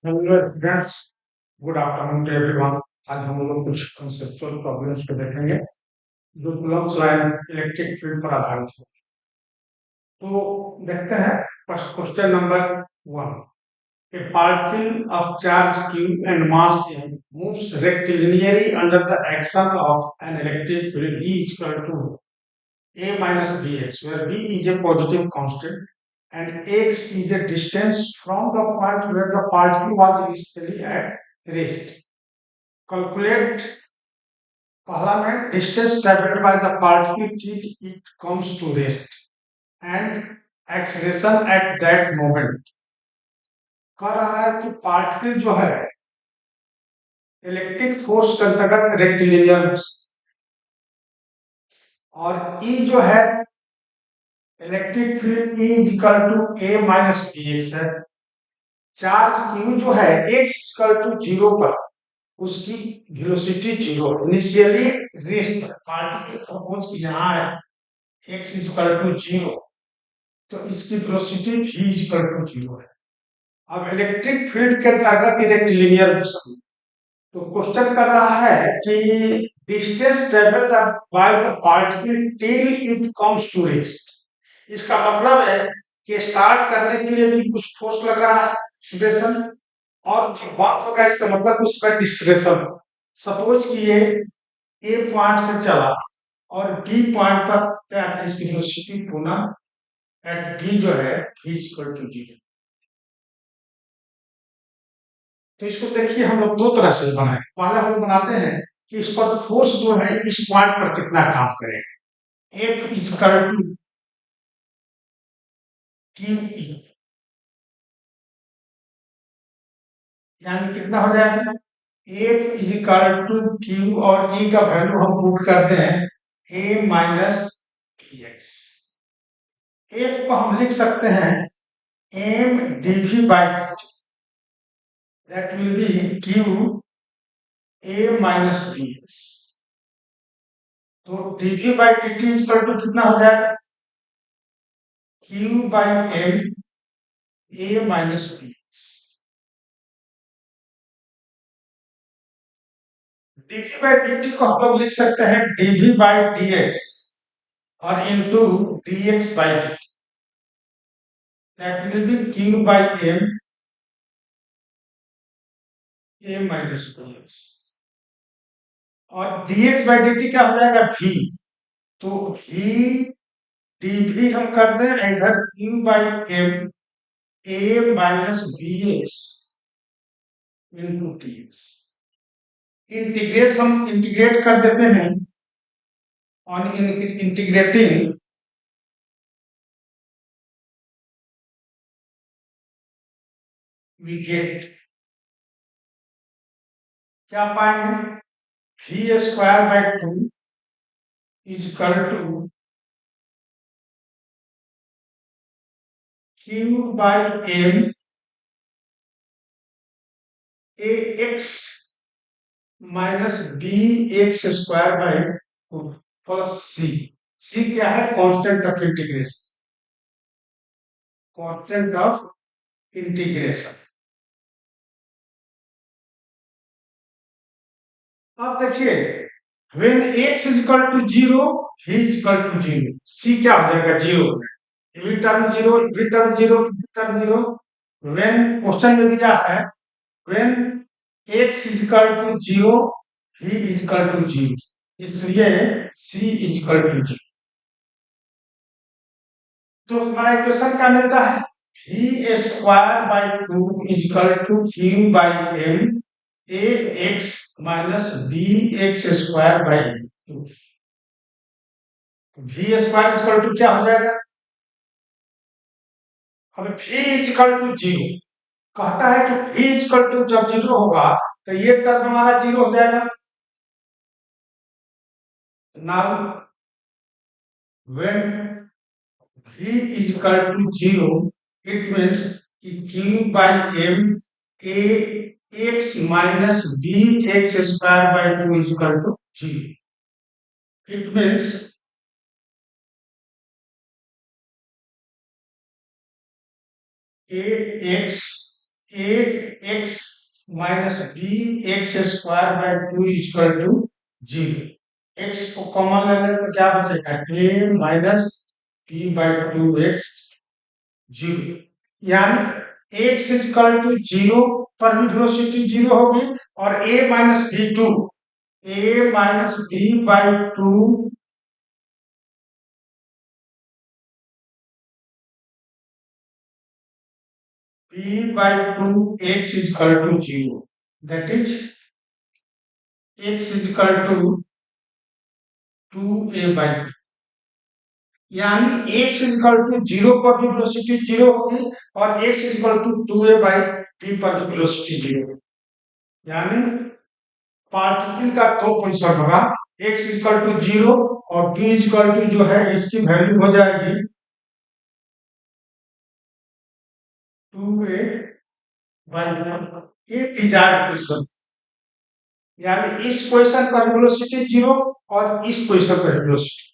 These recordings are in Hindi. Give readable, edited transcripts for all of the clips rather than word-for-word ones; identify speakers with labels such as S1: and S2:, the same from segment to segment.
S1: Hello friends, good afternoon to everyone. आज हम लोग कुछ कंसेप्चुअल प्रॉब्लम्स को देखेंगे जो कूलम्ब्स लॉ इलेक्ट्रिक फील्ड पर आधारित है। तो देखते हैं first question number 1। A particle of charge q and mass m moves rectilinearly under the action of an electric field E is equal to A minus Bx, where B is a positive constant and x is the distance from the point where the particle was initially at rest. Calculate पहला में distance traveled by the particle till it comes to rest and acceleration at that moment। कह रहा है कि पार्टिकल जो है इलेक्ट्रिक फोर्स के अंतर्गत रेक्टिलिनियर और E जो है electric field E equal to A minus Bx है। चार्ज Q जो है x इक्वल टू 0 पर उसकी वेलोसिटी 0 इनिशियली रेस्ट पर पार्टिकल सपोज कि यहाँ है x इक्वल टू 0, तो इसकी वेलोसिटी v इक्वल टू 0 है। अब इलेक्ट्रिक फील्ड के अंतर्गत रेक्टिलिनियर मोशन, तो क्वेश्चन कर रहा है कि distance travelled by the particle till it comes to rest. इसका मतलब है कि स्टार्ट करने के लिए भी कुछ फोर्स लग रहा है, एक्सीलरेशन, और जो बात होगा इसका मतलब उसका डिस्प्लेसमेंट। सपोज कि ये ए पॉइंट से चला और बी पॉइंट पर इसकी वेलोसिटी पुनः एट बी जो है v इक्वल टू 0। तो इसको देखिए हम लोग दो तरह से बनाए। पहले हम लोग बनाते हैं कि इस पर फोर्स जो है इस पॉइंट पर कितना काम करेगा। F equal to Q E, यानी कितना हो जाएगा एफ इक्वल टू क्यू और ई का वैल्यू हम पुट करते हैं a minus B x. F को हम लिख सकते हैं m d v by d, that will be q A minus B x. तो d v by d t equal to कितना हो जाएगा q by m a minus B x. D v by d t को हम लोग लिख सकते हैं डीवी बाई डी एक्स और into d x by d t, that will be q by m a minus B x. और dx बाई dt क्या हो जाएगा v, तो v dv हम कर दें इधर q by m a minus B X into dx। Integrate हम इंटीग्रेट कर देते हैं, ऑन इंटीग्रेटिंग वी गेट क्या पाएंगे v square by 2 is equal to q by m a x minus B x square by 2 plus C. C क्या है constant of integration, constant of integration. अब देखिए when x is equal to 0 v is equal to 0, c क्या हो जाएगा 0 हो जाएगा। v term 0, v term 0, v term 0। When question में दिया है when x is equal to 0 v is equal to 0, इसलिए c इज इक्वल टू 0। तो हमारा इक्वेशन क्या मिलता है v square by 2 is equal to q by m A x minus B x square by 2। v square equal to क्या हो जाएगा, अब v इक्वल टू 0 कहता है कि v इक्वल टू जब 0 होगा तो ये टर्म हमारा 0 हो जाएगा। Now when v is equal to 0 it means कि q by m a x minus b x square by 2 is equal to 0। It means a x A x minus B x square by 2 equal to 0। X को कॉमन ले लें तो क्या बचेगा, ए माइनस बी बाय 2x 0। यानी एक्स इक्वल टू 0 पर भी वेलोसिटी 0 होगी और a minus B two, a minus B by 2 b by 2 x is equal to 0, that is x is equal to 2a by 2। यानी x is equal to 0 पर भी वेलोसिटी 0 होगी और x is equal to 2a by b पर भी वेलोसिटी 0 होगी। यानी पार्टिकल का दो पोजीशन होगा, x is equal to 0 और b is equal to जो है इसकी वैल्यू हो जाएगी 2a by 1। ये डिजायर्ड पोजीशन, यानी इस पोजीशन पर वेलोसिटी 0 और इस पोजीशन पर वेलोसिटी,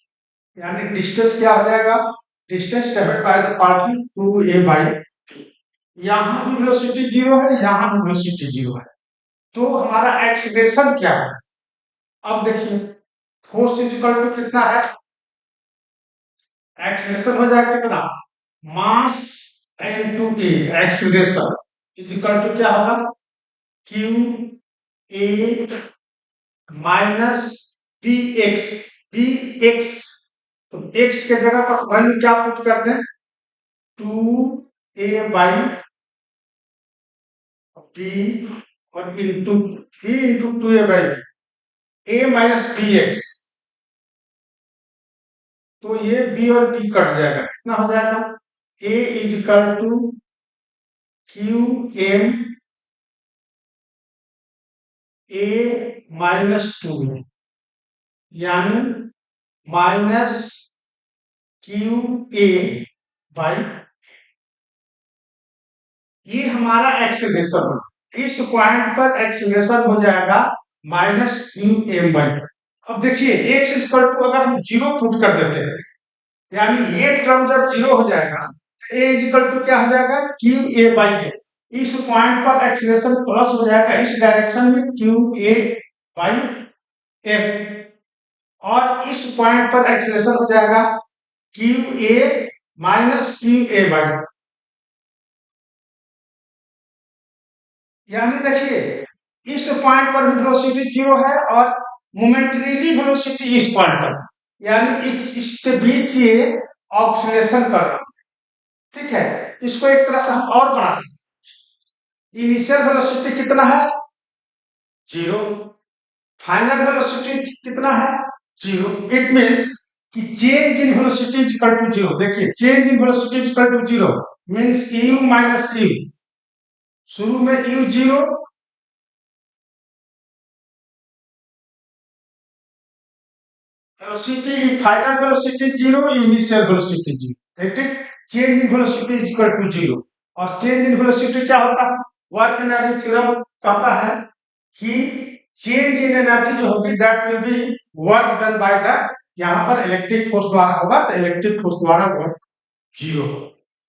S1: यानी डिस्टेंस क्या हो जाएगा, distance travelled by the particle 2a by b। यहां भी वेलोसिटी 0 है, यहां भी वेलोसिटी 0 है, तो हमारा एक्सीलरेशन क्या है। अब देखिए फोर्स इज इक्वल टू कितना है, एक्सीलरेशन हो जाएगा कितना, mass into A, acceleration is equal to क्या होगा, क्यू ए minus P X, P X, तो x के जगह पर वैल्यू क्या पुट करते हैं, 2a बाई बी और into B into 2a by B, a minus B x, तो ये b और b कट जाएगा, कितना हो जाएगा, a is equal to Q M a minus 2, यानी माइनस क्यू ए बाई, ये हमारा एक्सीलरेशन है। इस पॉइंट पर एक्सीलरेशन हो जाएगा माइनस क्यू एम बाई। अब देखिए एक्स इक्वल टू अगर हम 0 पुट कर देते हैं, यानी ये टर्म जब 0 हो जाएगा तो ए इक्वल टू क्या हो जाएगा, क्यू ए बाई ए। इस पॉइंट पर एक्सीलरेशन प्लस हो जाएगा इस डायरेक्शन में, क्यू ए बाई एफ, और इस पॉइंट पर एक्सीलरेशन हो जाएगा Q A minus Q A by. यानी देखिए इस पॉइंट पर वेलोसिटी 0 है और मोमेंटरीली वेलोसिटी इस पॉइंट पर, यानी इसके बीच ये ऑक्सीलेशन कर रहा है, ठीक है। इसको एक तरह से हम और बना सकते, इनिशियल वेलोसिटी कितना है 0, फाइनल वेलोसिटी कितना है 0। इट मींस कि change in velocity is equal to 0। देखिए change in velocity is equal to 0 means u minus u, शुरू में u 0, velocity final velocity 0, initial velocity 0, ठीक है। Change in velocity is equal to 0, और चेंज इन वेलोसिटी क्या होता है, वर्क एनर्जी थ्योरम कहता है कि चेंज इन एनर्जी जो होगी that will B work done by the, यहां पर इलेक्ट्रिक फोर्स द्वारा होगा, तो इलेक्ट्रिक फोर्स द्वारा वर्क 0,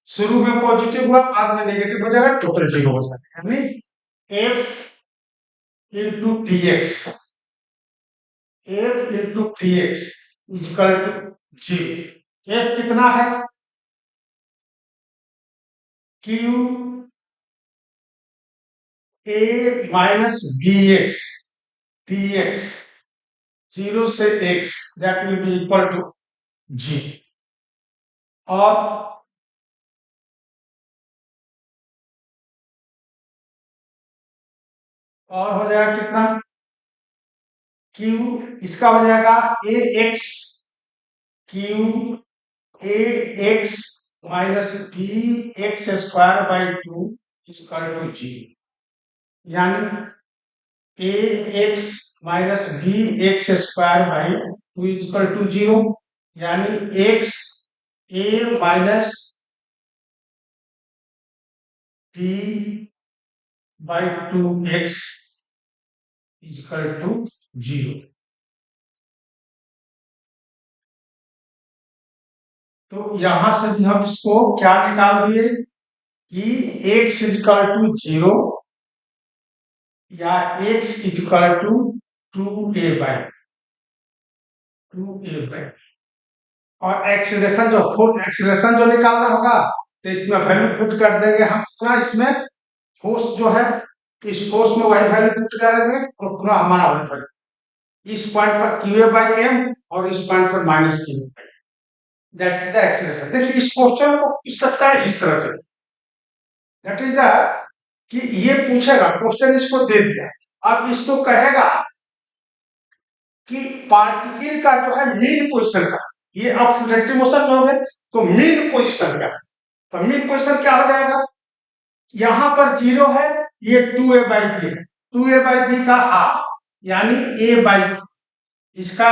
S1: शुरू में पॉजिटिव हुआ बाद में नेगेटिव हो जाएगा, टोटल 0 हो जाएगा, यानी F into dx, F into dx equal to 0। F कितना है, क्यू ए minus B x d x, 0 से x, that will be equal to g, और हो जाएगा कितना, q, इसका हो जाएगा a x, q a x minus B x square by 2 equal to g, यानी a x minus B x square by 2 equal to 0, यानी x a minus b by 2x equal to 0। तो यहां से भी हम इसको क्या निकाल दिए, कि x इक्वल टू 0 या x इक्वल टू 2a/2 और एक्सीलरेशन जो फुल एक्सीलरेशन जो निकालना होगा तो इसमें वैल्यू पुट कर देंगे हम अपना, इसमें फोर्स जो है इस फोर्स में वही वैल्यू पुट कर देंगे और पूरा हमारा वैल्यू इस पॉइंट पर qa/m और इस पॉइंट पर minus qa, that is the acceleration. देखिए इस क्वेश्चन को पूछ सकता है इस तरह से, दैट इज द कि ये पूछेगा क्वेश्चन, इसको दे दिया, अब इसको कहेगा कि पार्टिकल का जो है मीन पोजीशन का, ये ऑक्सीलेटरी मोशन जो हो गए तो मीन पोजीशन का, तो मीन पोजीशन क्या हो जाएगा, यहां पर 0 है, ये 2a/b है, 2a/b का हाफ यानी a/p, इसका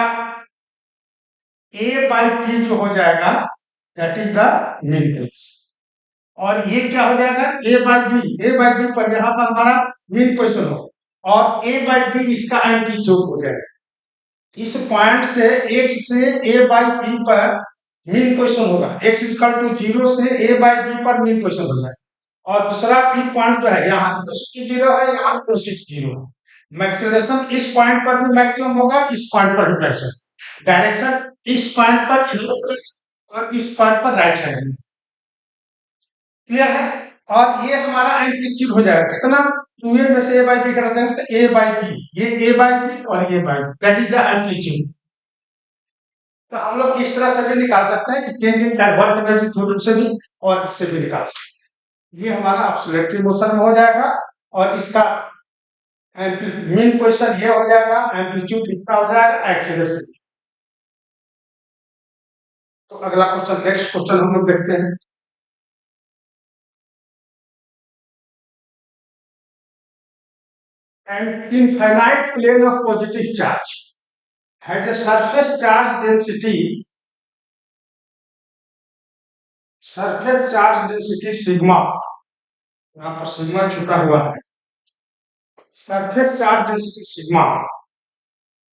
S1: a/p जो हो जाएगा that is the mean position, और ये क्या हो जाएगा a/b पर यहां पर हमारा मीन पोजीशन हो, और a/b इसका एम्पलीट्यूड हो जाएगा, इस पॉइंट से x से a/b पर मीन पोजीशन होगा, x इक्वल टू 0 से a/b पर मीन पोजीशन हो जाएगा, और दूसरा पी पॉइंट जो है यहाँ वेलोसिटी 0 है, यहाँ वेलोसिटी 0 है, मैक्सिमम इस पॉइंट पर भी मैक्सिमम होगा, इस पॉइंट पर भी मैक्सिमम, डायरेक्शन इस पॉइंट पर इधर और इस पॉइंट पर राइट साइड में, क्लियर है। और ये हमारा एम्पलीट्यूड हो जाएगा कितना, 2a में से a/b कर देंगे तो a/b, ये a/b और a/b, that is the amplitude. तो हम लोग इस तरह से भी निकाल सकते हैं कि change in work energy theorem से भी, और इससे भी निकाल सकते हैं, ये हमारा ऑक्सीलरेटरी मोशन में हो जाएगा, और इसका मीन पोजीशन ये हो जाएगा, एम्पलीट्यूड कितना हो जाएगा एक्सीलरेशन। तो अगला क्वेश्चन, नेक्स्ट क्वेश्चन हम लोग देखते हैं। And infinite plane of positive charge has a surface charge density sigma, यहाँ पर सिग्मा छुटा हुआ है, surface charge density sigma,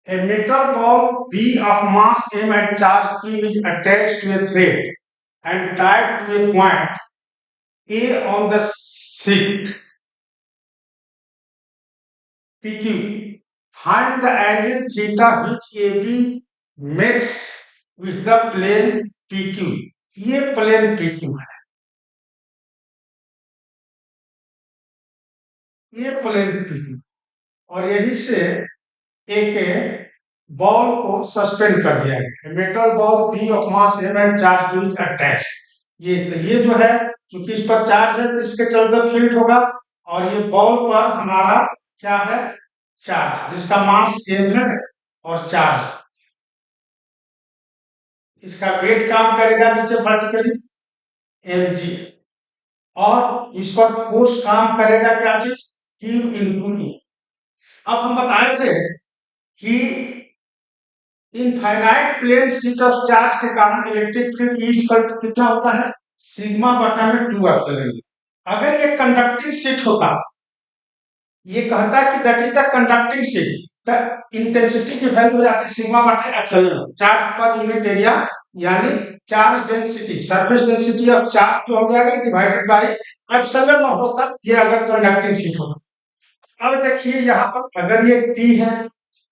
S1: a metal ball b of mass m and charge q is attached to a thread and tied to a point a on the sheet pq, find the angle theta which ab makes with the plane pq, ये प्लेन pq है, ये प्लेन pq, और यही से एक बॉल को सस्पेंड कर दिया गया, metal ball B of mass M and charge to it attach, ये जो है चूंकि इस पर चार्ज है तो इसके चलते फील्ड होगा, और ये बॉल पर हमारा क्या है, चार्ज, जिसका मास एम है और चार्ज, इसका वेट काम करेगा नीचे वर्टिकली mg, और इस पर फोर्स काम करेगा क्या चीज, Q इनटू E। अब हम बताए थे कि infinite plane sheet of charge के कारण electric field E equal to कितना होता है, सिग्मा बटा में 2 एप्सिलॉन। अगर ये कंडक्टिंग शीट होता, ये कहता है कि that is the conducting sheet, the intensity की वैल्यू हो जाती है सिग्मा बटा epsilon, charge per unit area यानी charge density, surface density of charge जो हो जाएगा डिवाइडेड बाय एप्सिलॉन होता, ये अगर कंडक्टिंग शीट होता। अब देखिए यहाँ पर अगर ये T है,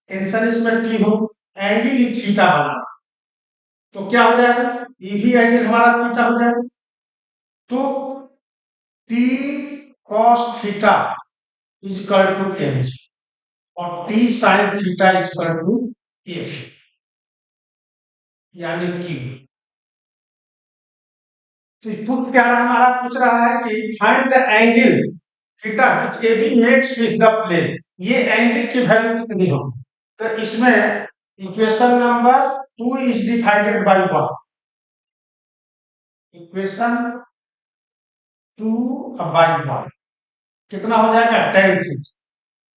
S1: टेंशन इसमें T हो, एंगल थीटा बना, तो क्या हो जाएगा, ये भी एंगल हमारा थीटा हो जाएगा, तो T cos theta is equal to mg और T sin theta is equal to f, यानी q। तो पुट क्या रहा हमारा, पूछ रहा है कि find the angle theta which AB makes with the plane, ये एंगल की वैल्यू कितनी हो, तो इसमें equation number 2 is divided by 1, equation 2/1 कितना हो जाएगा, tan theta,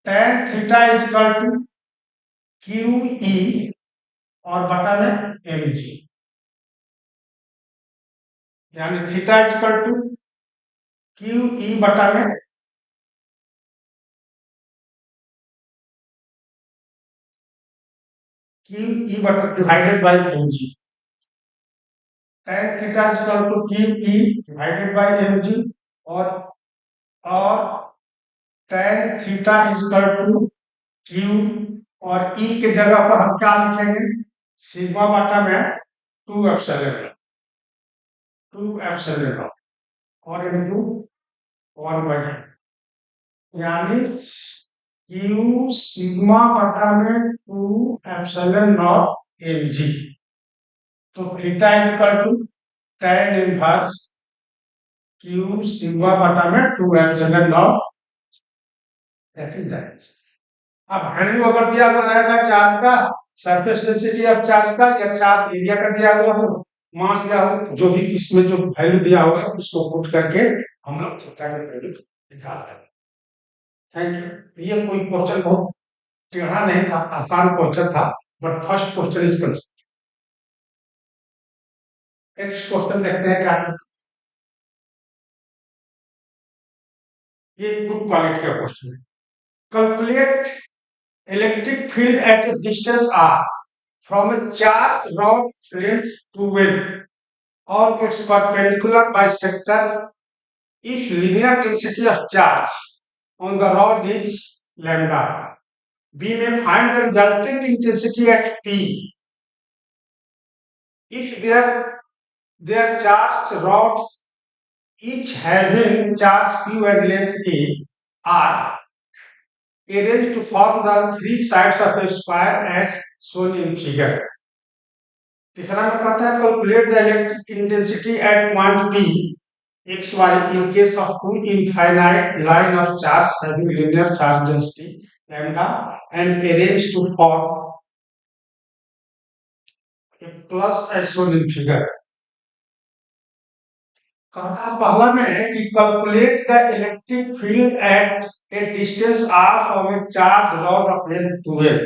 S1: tan theta is equal to QE और बटा में mg, यानी theta is equal to QE बटा में QE बटा divided by mg, tan theta is equal to QE divided by mg, और और tan theta equal to Q, और ई के जगह पर हम क्या लिखेंगे, सिग्मा बटा में 2 एप्सिलॉन, 2 एप्सिलॉन और इनटू 1 बाय, यानी क्यू सिग्मा बटा में 2 एप्सिलॉन नॉट एम जी। तो theta equal to tan inverse Q sigma बटा में 2 epsilon naught, that is that. अब वैल्यू अगर दिया हुआ रहेगा चार्ज का, सरफेस डेंसिटी ऑफ चार्ज का, या चार्ज एरिया का दिया हुआ हो, मास दिया हो, जो भी इसमें जो वैल्यू दिया होगा उसको पुट करके हम लोग थीटा की वैल्यू निकाल देंगे। Thank you. ये कोई क्वेश्चन बहुत टेढ़ा नहीं था, आसान क्वेश्चन था, but first question is consider. Next question देखते हैं क्या। ये गुड क्वालिटी का क्वेश्चन है। Calculate electric field at a distance r from a charged rod length 12 on its perpendicular bisector if linear density of charge on the rod is lambda. We may find the resultant intensity at P if their charged rods each having charge Q and length A are arranged to form the three sides of a square as shown in figure. तीसरा में कहता है calculate the electric intensity at point P X Y in case of two infinite line of charge having linear charge density lambda and arrange to form a plus as shown in figure. कहता पहला में है कि calculate the electric field at a distance R from a charge rod of length 12।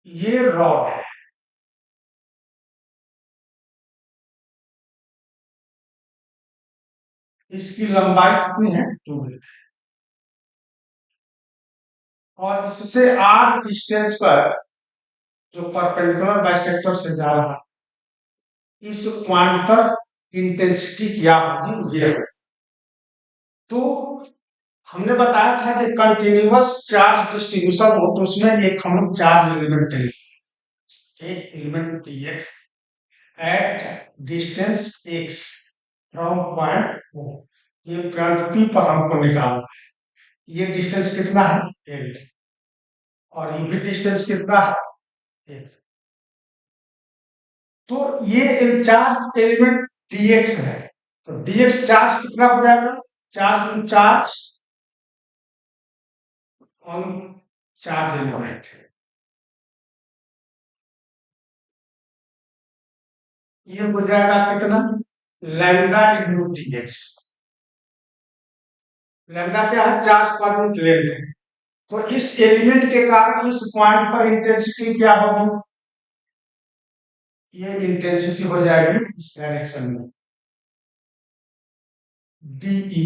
S1: ये रॉड है, इसकी लंबाई कितनी है 12, और इससे आर डिस्टेंस पर जो परपेंडिकुलर बाइसेक्टर से जा रहा है, इस पॉइंट पर इंटेंसिटी क्या होगी ये। तो हमने बताया था कि कंटिन्यूअस चार्ज डिस्ट्रीब्यूशन हो तो उसमें एक हम लोग चार्ज एलिमेंट ले, एक element dx at distance x from point O, ये पॉइंट P पर हमको निकालना है। ये डिस्टेंस कितना है l, और ये भी डिस्टेंस कितना है l। तो ये चार्ज एलिमेंट dx है, तो dx चार्ज कितना हो जाएगा, charge charge on charge element, ये हो जाएगा कितना, लैम्डा इंटू dx। लैम्डा क्या है, चार्ज पर यूनिट लेंथ है। तो इस एलिमेंट के कारण इस पॉइंट पर इंटेंसिटी क्या होगी, ये इंटेंसिटी हो जाएगी इस डायरेक्शन में DE,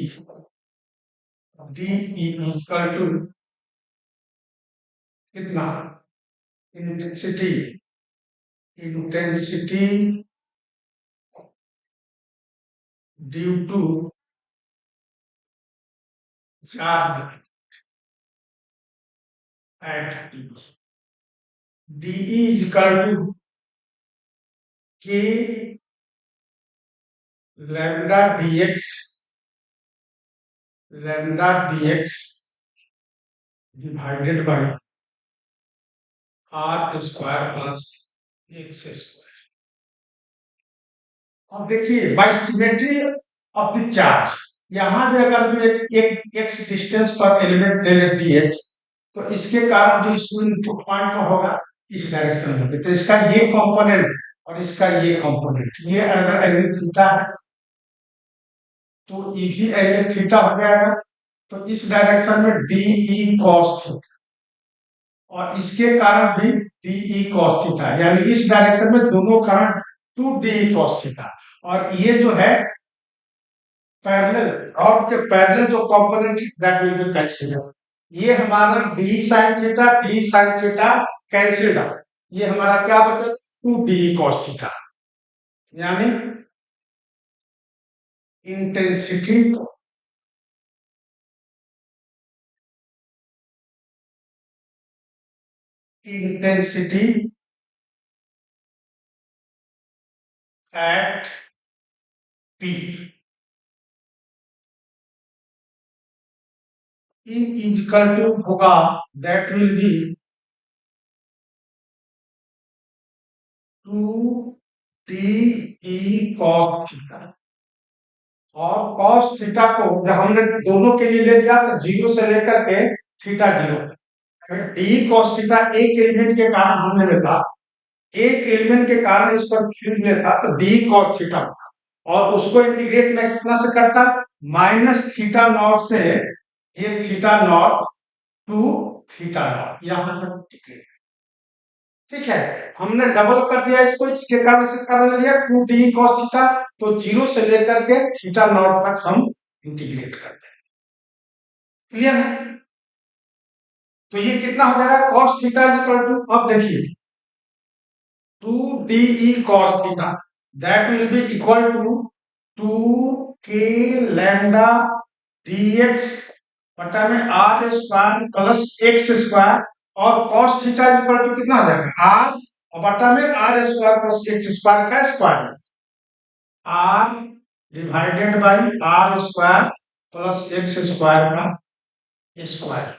S1: DE इक्वल टू कितना, intensity due to charge at P। DE equal to K lambda dx divided by r square plus x square. अब देखिए by symmetry of the charge, यहां भी अगर हम एक x डिस्टेंस पर एलिमेंट ले लें dx, तो इसके कारण जो स्पिन पॉइंट पर होगा इस डायरेक्शन में होगा, तो इसका ये कंपोनेंट और इसका ये कंपोनेंट, ये अगर एंगल थीटा है तो ये भी एंगल थीटा हो जाएगा। तो इस डायरेक्शन में DE cos थीटा, और इसके कारण भी DE cos थीटा, यानी इस डायरेक्शन में दोनों कारण 2DE cos थीटा। और ये जो है पैरेलल, रॉड के पैरेलल जो component that will B consider, ये हमारा D sin theta cancelled out, ये हमारा क्या बचा, 2d cos थीटा, यानी intensity intensity at P is equal to होगा, that will be 2d cos theta. और cos थीटा को जब हमने दोनों के लिए ले लिया तो 0 से लेकर के थीटा 0 तक, अगर d cos थीटा एक एलिमेंट के कारण हमने लेता, एक एलिमेंट के कारण इस पर फील्ड लेता तो d cos थीटा होता, और उसको इंटीग्रेट में कितना से करता, माइनस थीटा नॉट से ये theta naught to theta naught, यहां तक इंटीग्रेट। ठीक है, हमने डबल कर दिया इसको, इसके कारण से कर लिया 2d cos थीटा, तो 0 से लेकर के थीटा नॉट तक हम इंटीग्रेट करते हैं। क्लियर है? तो ये कितना हो जाएगा, cos थीटा इक्वल टू, अब देखिए 2de cos theta, that will be equal to 2k lambda dx बटा में r square plus x square, और cos थीटा इक्वल टू कितना हो जाएगा, r बटा में r square plus x square का square, r divided by r square plus x square का स्क्वायर,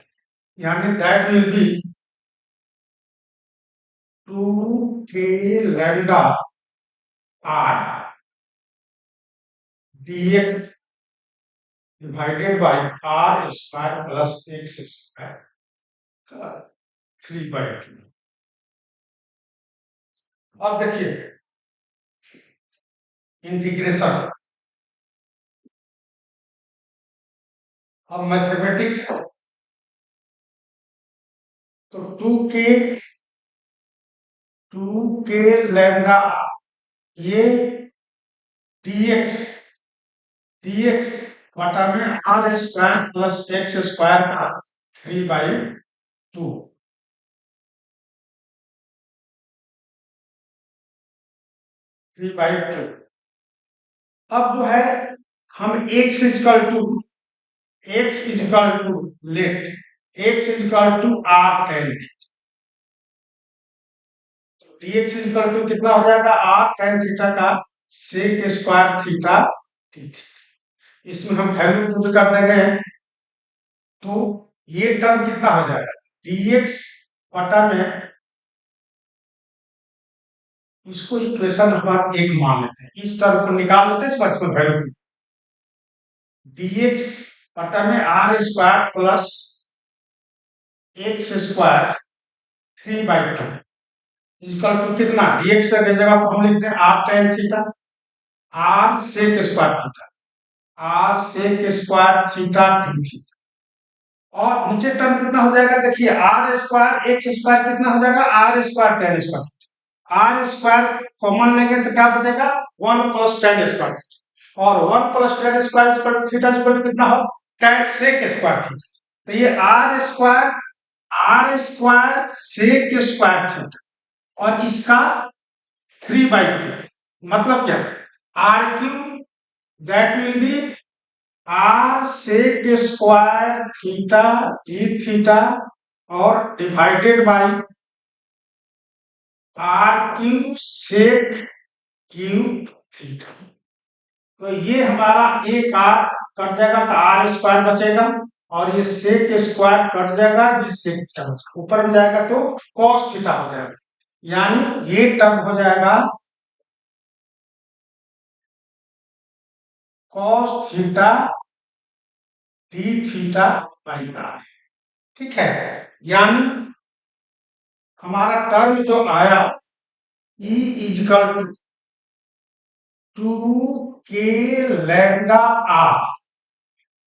S1: यानी that will be 2k lambda r dx divided by r square plus x square का 3/2। अब देखिए इंटीग्रेशन, अब मैथमेटिक्स, तो 2k लैम्डा ये dx dx बटा में r square plus x square का 3/2, अब जो है हम x equal to let x equal to r tan theta, dx equal to कितना हो जाएगा, r tan थीटा का sec square theta d theta, इसमें हम वैल्यू पुट कर देंगे, तो ये टर्म कितना हो जाएगा, dx बटा में, इसको इक्वेशन नंबर 1 मान लेते हैं, इस टर्म को निकाल लेते हैं, इस पर वैल्यू dx बटा में r square plus x square 3/2 equal to कितना, dx की जगह पर हम लिखते हैं r tan theta, r sec square theta, r sec square theta d theta, और नीचे टर्म कितना हो जाएगा, देखिए r स्क्वायर x स्क्वायर कितना हो जाएगा, r square tan square, r square common लेंगे तो क्या बचेगा, 1 प्लस tan स्क्वायर, और 1 plus tan square theta equal कितना हो, tan sec स्क्वायर थीटा, तो ये r square sec square theta, और इसका 3/2, मतलब क्या, r cube, that will be r sec square theta d theta, और divided by r cube sec cube theta, तो ये हमारा एक r कट जाएगा तो r स्क्वायर बचेगा, और ये sec स्क्वायर कट जाएगा, ये sec थीटा बचेगा, ऊपर में जाएगा तो cos थीटा हो जाएगा, यानी ये टर्म हो जाएगा cos theta d theta by r। ठीक है, यानी हमारा टर्म जो आया E equal to 2k lambda r,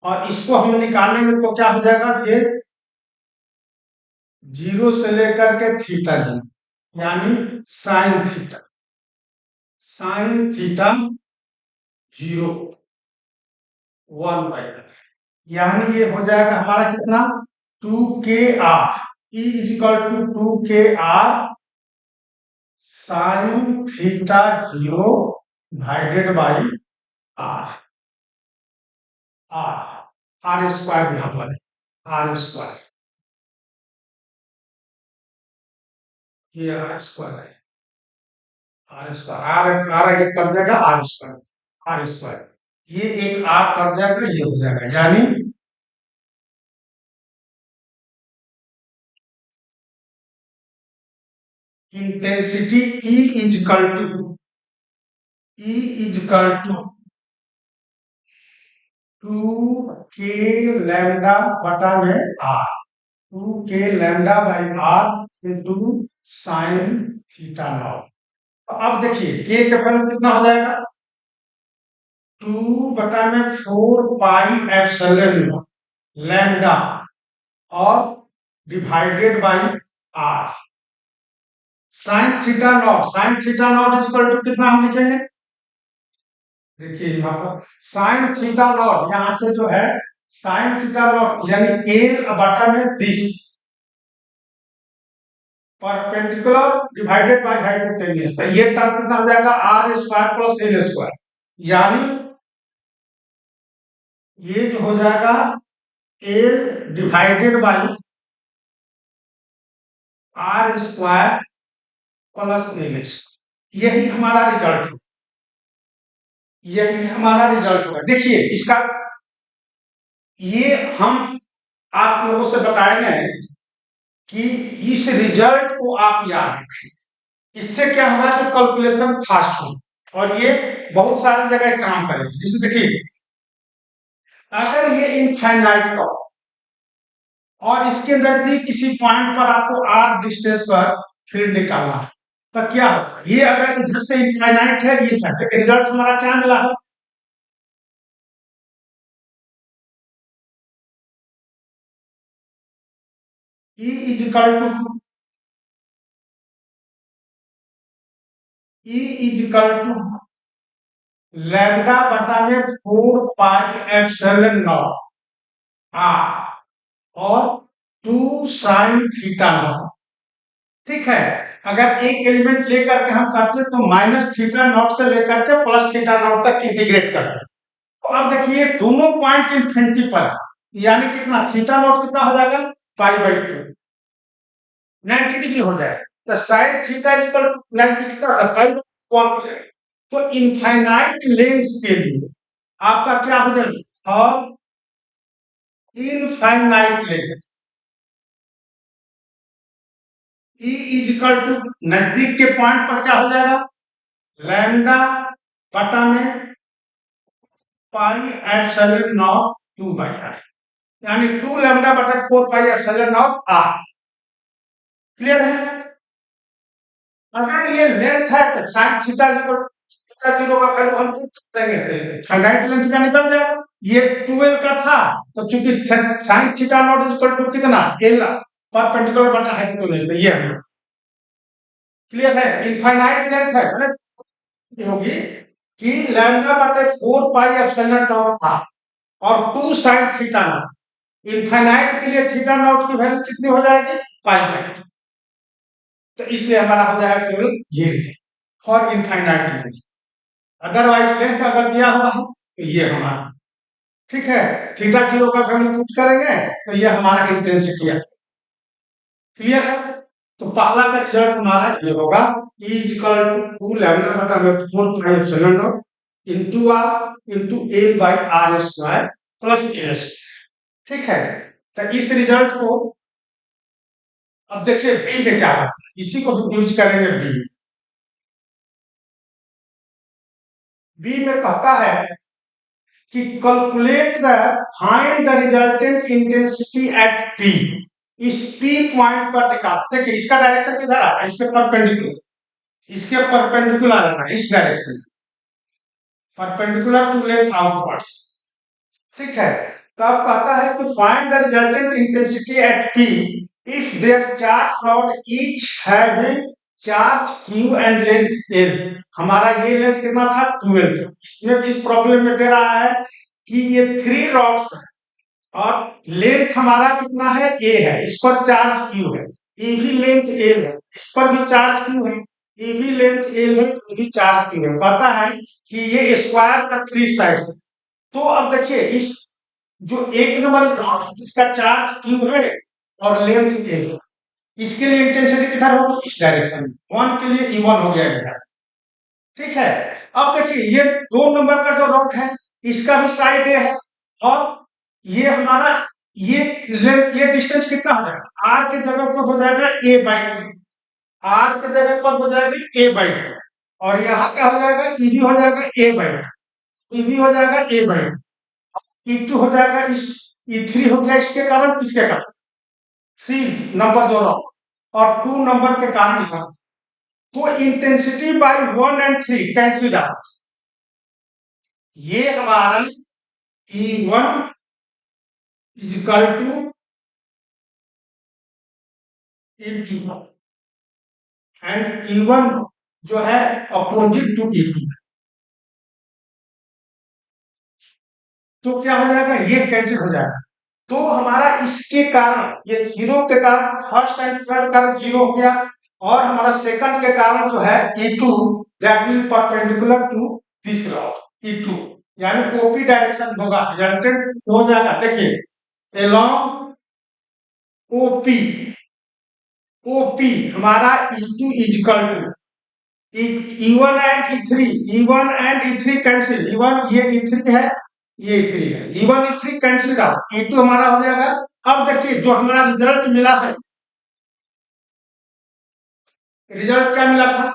S1: और इसको हम निकालेंगे तो क्या हो जाएगा, ये 0 से लेकर के थीटा 0, यानी साइन थीटा 0 1/2, यानी ये हो जाएगा हमारा कितना, 2k r, E equal to 2k r sine theta 0 divided by R, R square यहाँ पर आर स्क्वायर, ये आर स्क्वायर है, आर स्क्वायर आर एक कट जाएगा, आर स्क्वायर ये एक आर कट जाएगा, ये हो जाएगा, यानी intensity E equal to 2k lambda बटा में आर, 2k lambda by R into sine theta naught. तो अब देखिए k का वैल्यू कितना हो जाएगा, 2 बटा में 4 पाई एप्सिलॉन नॉट लैम्डा और divided by R sine theta naught equal to कितना हम लिखेंगे, देखिए यहाँ पर साइन थीटा नॉट, यहां से जो है साइन थीटा नॉट यानी एल बटा में 30 परपेंडिकुलर डिवाइडेड बाय हाइपोटेन्यूज, तो ये टर्म कितना हो जाएगा, R square plus L square, यानी ये जो हो जाएगा L divided by R square plus L square, यही हमारा रिजल्ट है, यही हमारा रिजल्ट होगा। देखिए इसका ये हम आप लोगों से बताएंगे कि इस रिजल्ट को आप याद रखें, इससे क्या होगा कि कैलकुलेशन फास्ट हो और ये बहुत सारी जगह काम करेगी। जैसे देखिए अगर ये इनफाइनाइट का और इसके नजदीक किसी पॉइंट पर आपको आर डिस्टेंस पर फील्ड निकालना है, तो क्या होगा, ये अगर इधर से इनफाइनाइट है, ये था रिजल्ट हमारा क्या मिला है, E इजिकल टू लैम्डा बटा में 4 पाई एप्सिलॉन नॉट आर और 2 साइन थीटा नॉट, ठीक है। अगर एक एलिमेंट लेकर के हम करते तो माइनस थीटा नॉट से लेकर के प्लस थीटा नॉट तक इंटीग्रेट करते, तो अब देखिए दोनों पॉइंट इन्फिनिटी पर है, यानी कितना थीटा नॉट कितना हो जाएगा, पाई बाई 2 90 डिग्री हो जाएगा, तो साइन थीटा इक्वल 90 कितना होता है, पाई बाई 1 हो जाएगा। तो इनफाइनाइट लेंथ के लिए आपका क्या हो जाएगा, और infinite length E equal to नजदीक के पॉइंट पर क्या हो जाएगा, लैम्डा बटा में pi epsilon naught 2 by R, यानी 2 लैम्डा बटा 4 pi epsilon naught R, clear है। अगर ये लेंथ है तो साइन थीटा जीरो का वैल्यू हम पुट देंगे, फाइनाइट लेंथ का निकल जाएगा, ये 12 का था, तो चूंकि sine theta naught is equal to कितना, एल परपेंडिकुलर बटा हाइपोटेन्यूज, तो ये हम क्लियर है, इनफाइनाइट लेंथ है, मतलब होगी कि लैम्डा बटे 4 पाई एप्सिलॉन नॉट था और 2 साइन थीटा नॉट, इनफाइनाइट के लिए थीटा नॉट की वैल्यू कितनी हो जाएगी, पाई बाई 2, तो इसलिए हमारा हो जाएगा केवल ये for infinite length, otherwise length अगर दिया हुआ है तो ये हमारा, ठीक है, थीटा जीरो का वैल्यू पुट करेंगे तो ये हमारा इंटेंसिटी है, क्लियर है। तो पहला का रिजल्ट हमारा ये होगा E इक्वल टू 2 लैम्डा बटा में 4 pi epsilon naught into R into L by R square plus A square, ठीक है। तो इस रिजल्ट को अब देखिए बी में क्या है, इसी को यूज करेंगे बी में। बी में कहता है कि calculate the find the resultant intensity at P, इस पी पॉइंट पर निकाल, देखिए इसका डायरेक्शन किधर आ रहा है, इसके परपेंडिकुलर, इसके परपेंडिकुलर आ रहा है, इस direction perpendicular to length outwards, ठीक है। तो अब कहता है कि find the resultant intensity at P if there charge not each having charge Q and length L, हमारा ये लेंथ कितना था 12 था, इसमें इस प्रॉब्लम में दे रहा है कि ये 3 रॉड्स है और लेंथ हमारा कितना है, ए है, इस पर चार्ज क्यू है, ए भी लेंथ एल है, इस पर भी चार्ज क्यू है, ये भी लेंथ एल है, ये भी चार्ज की है। कहता है कि ये स्क्वायर का 3 साइड्स है। तो अब देखिए इस जो एक नंबर इसका चार्ज क्यू है और लेंथ एल है, इसके लिए इंटेंसिटी किधर होगी, इस डायरेक्शन में। 1 के लिए E1 हो गया इधर, ठीक है। अब देखिए ये 2 नंबर का जो रॉड है इसका भी साइड ए है, और ये हमारा ये लेंथ, ये डिस्टेंस कितना हो जाएगा, आर के जगह पर हो जाएगा a/2, आर के जगह पर हो जाएगा a/2, और यहाँ क्या हो जाएगा, ईबी हो जाएगा a/2, ईबी हो जाएगा a/2, E2 हो जाएगा, इस E3 हो गया इसके कारण, किसके कारण, 3 नंबर जो रॉड, और 2 नंबर के कारण यहाँ। तो intensity bye 1 and 3 cancel out, ये हमारा E1 is equal to E2, and E1 जो है अपोजिट टू E2। तो क्या हो जाएगा, ये कैंसिल हो जाएगा। तो हमारा इसके कारण, ये जीरो के कारण फर्स्ट एंड थर्ड कारण जीरो हो गया, और हमारा सेकंड के कारण जो है E2 that will perpendicular to this rod E2, यानी ओपी डायरेक्शन होगा, रिजल्टेंट हो जाएगा। देखिए along ओपी, ओपी हमारा E2 is equal to E1 and E3, E1 and E3 cancel, E1 ये E3 है, ये E3 है, E1 E3 cancel out, E2 हमारा हो जाएगा। अब देखिए जो हमारा रिजल्ट मिला है, रिजल्ट क्या मिला था,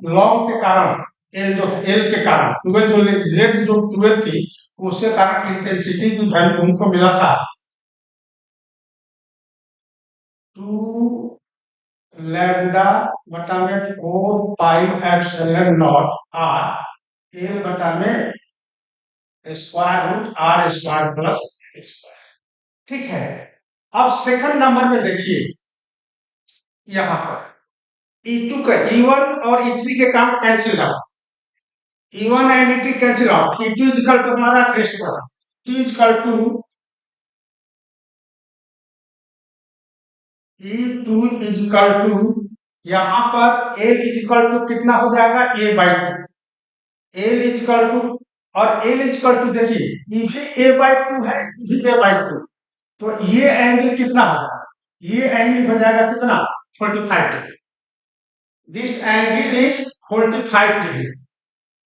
S1: लॉन्ग के कारण, एल के कारण, ट्वेल्व जो लेंथ जो 12 थी, उसके कारण इंटेंसिटी की वैल्यू उनको मिला था 2 लैम्डा बटा में 4 pi epsilon naught R, L बटा में square root R square plus square, ठीक है। अब सेकंड नंबर में देखिए, यहां पर E2 का E1 और E3 के काम cancel out, E1 and E3 cancel out, E2 is equal to हमारा रेस्ट पर, T is equal to E2 is equal to, यहां पर L इज इक्वल टू कितना हो जाएगा, a/2, L is equal to, और L इज इक्वल टू देखिए ये भी a/2 है, ये भी a/2, तो ये एंगल कितना होगा, ये एंगल हो जाएगा कितना, 45 degree, this angle is 45 degree,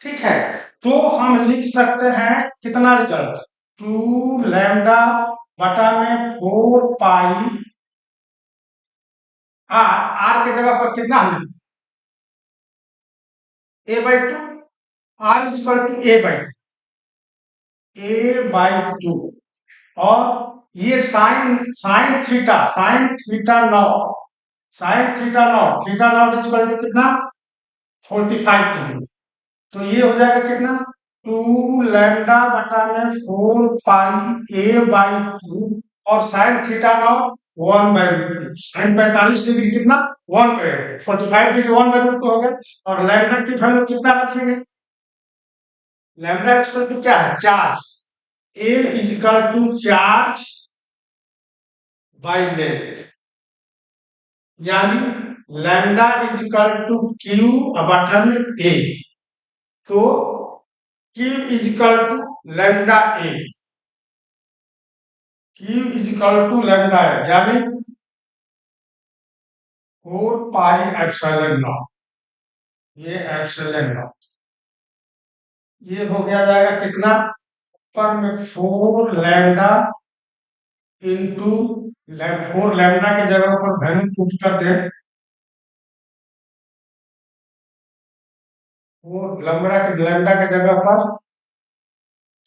S1: ठीक है। तो हम लिख सकते हैं कितना रिजल्ट, 2 लैम्डा बटा में 4 पाई आर, आर के जगह पर कितना हमने, a/2, are is equal to a/2, और ये sine sine theta, theta naught is equal to कितना, 45 डिग्री। तो ये हो जाएगा कितना, 2 लैम्डा बटा में 4 पाई a/2, और sine theta naught 1/2, sine 45 degree कितना, 1/2, 45 डिग्री 1/2 हो गया। और लैम्डा की वैल्यू कितना रखेंगे, लैम्डा इक्वल टू क्या है, charge, l is equal to charge by length, यानी lambda is equal to q बटा में ए, तो Q is equal to lambda a, q is equal to lambda a, यानी 4 पाई एप्सिलॉन नॉट, ये एप्सिलॉन नॉट, ये हो गया जाएगा कितना, ऊपर में 4 लैम्डा इंटू 4 लैम्डा के जगह पर वैल्यू पुट कर दे, वो लैम्डा के जगह पर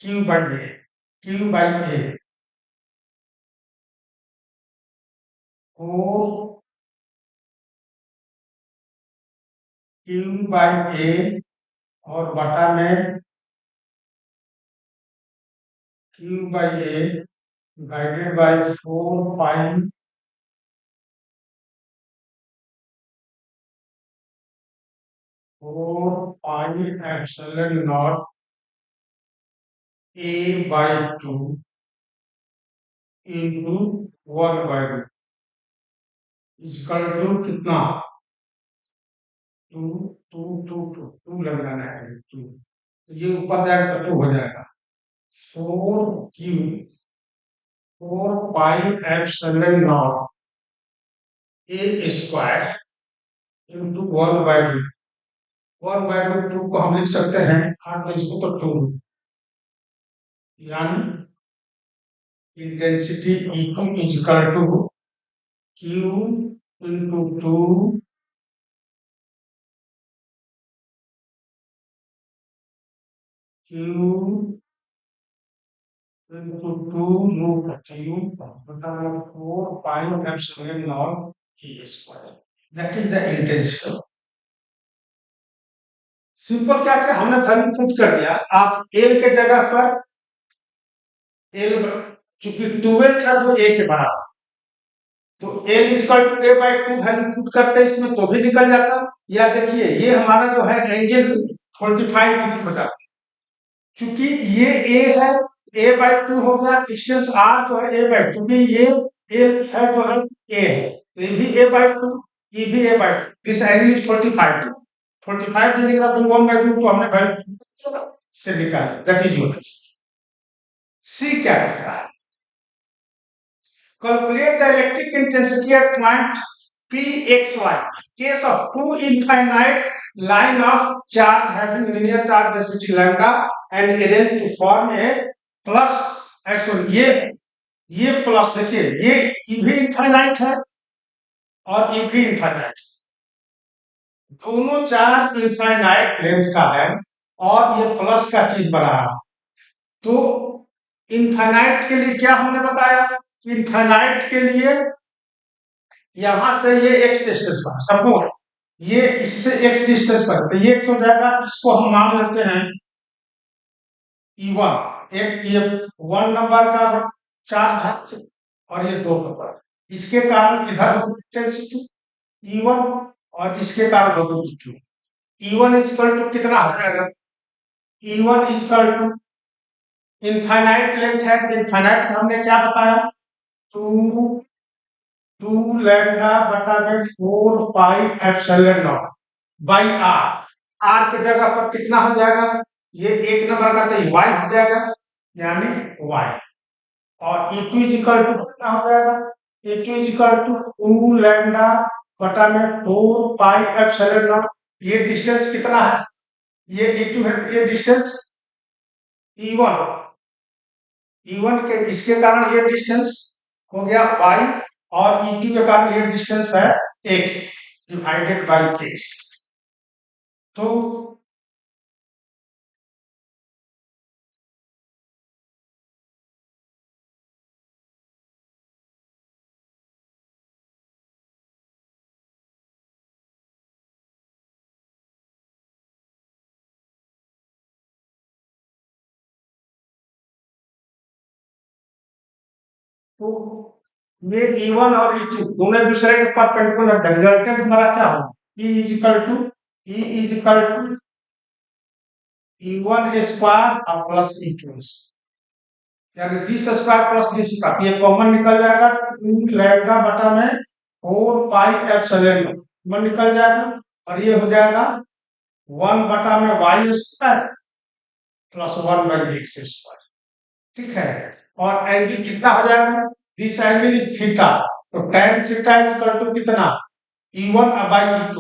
S1: q by a, q by a, 4 q by a और बटा में q by a divided by 4 epsilon naught a by 2 into 1/रूट इक्वल टू कितना 2 लगाना है 2 ये ऊपर जाएगा तो 2 हो जाएगा 4 एप्सिलॉन नॉट ए स्क्वायर इंटू 1/रूट 1/2 को हम लिख सकते हैं 8 इसको तो 2 यानी intensity E2 equal to Q into 2 Q into 2 root 3 बटा 4 epsilon naught A square that is the intensity. Simple क्या किया हमने वैल्यू पुट कर दिया। आप एल के जगह पर एल चूंकि 12 था जो ए के बराबर तो L equal to A by 2 value put करते इसमें तो भी निकल जाता। या देखिए ये हमारा जो है एंगल 45 डिग्री हो जाता चूंकि ये ए है ए बाई 2 हो गया डिस्टेंस आर जो है ए बाई चूंकि ये ए है जो है ए है तो ये भी ए बाई 2 ये भी a by 2 this angle is 45 degree 45 degree का 1/2 तो हमने वैल्यू से निकाला दैट इज योर सी क्या कह रहा है calculate the electric intensity at point pxy case of two infinite line of charge having linear charge density lambda and arranged to form a plus sorry ये प्लस देखिए ये भी इनफाइनाइट है और ये भी इनफाइनाइट दोनों चार्ज इनफाइनाइट लेंथ का है और ये प्लस का चीज बना रहा तो इनफाइनाइट के लिए क्या हमने बताया कि इनफाइनाइट के लिए यहां से ये एक्स डिस्टेंस पर सपोज ये इससे एक्स डिस्टेंस पर तो ये एक्स हो जाएगा इसको हम मान लेते हैं E1 एक ये 1 नंबर का चार्ज है और ये 2 नंबर इसके कारण इधर होगी इंटेंसिटी E1 और इसके कारण होगी E2 E1 इक्वल टू कितना हो जाएगा E1 equal to infinite length है तो इनफाइनाइट का हमने क्या बताया 2 लैम्डा बटा में 4 एप्सिलॉन नॉट बाई आर के जगह पर कितना हो जाएगा ये एक नंबर का तो y हो जाएगा यानी y और E2 इक्वल टू कितना हो जाएगा E2 इक्वल टू 2 लैम्डा बटा में 4 एप्सिलॉन नॉट ये डिस्टेंस कितना है ये E2 है ये डिस्टेंस E1 E1 के इसके कारण ये डिस्टेंस हो गया y और E2 के कारण ये डिस्टेंस है x डिवाइडेड बाई x तो तो ये E1 और E2 दोनों दूसरे के परपेंडिकुलर है रिजल्टेंट हमारा क्या होगा E is equal to E1 square और प्लस E2 यानी B square plus B square ये कॉमन निकल जाएगा 2 लैम्डा बटा में 4 एप्सिलॉन कॉमन निकल जाएगा और ये हो जाएगा 1 बटा में y square plus 1 by X square ठीक है और एंगल कितना हो जाएगा दिस एंगल इज थीटा तो tan theta is equal to कितना E1 by E2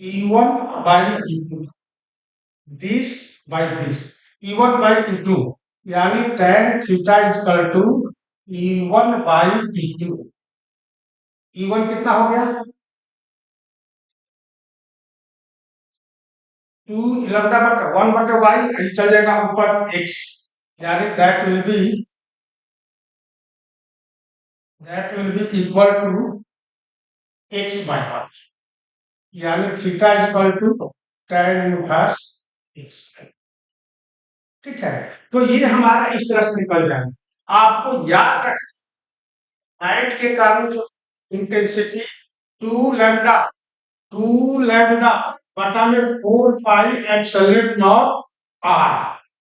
S1: E1 by E2 this by this E1 by E2 यानी tan theta is equal to E1 by E2 E1 कितना हो गया 2 लैम्डा बटा 1 बटा y चल जाएगा ऊपर x यानी that will be equal to x by 1 यानी theta equal to tan inverse X. ठीक है, तो ये हमारा इस तरह से निकल जाएगा। आपको याद रखना लाइट के कारण जो इंटेंसिटी 2 लैम्डा 2 लैम्डा बटा में 4 pi epsilon naught R.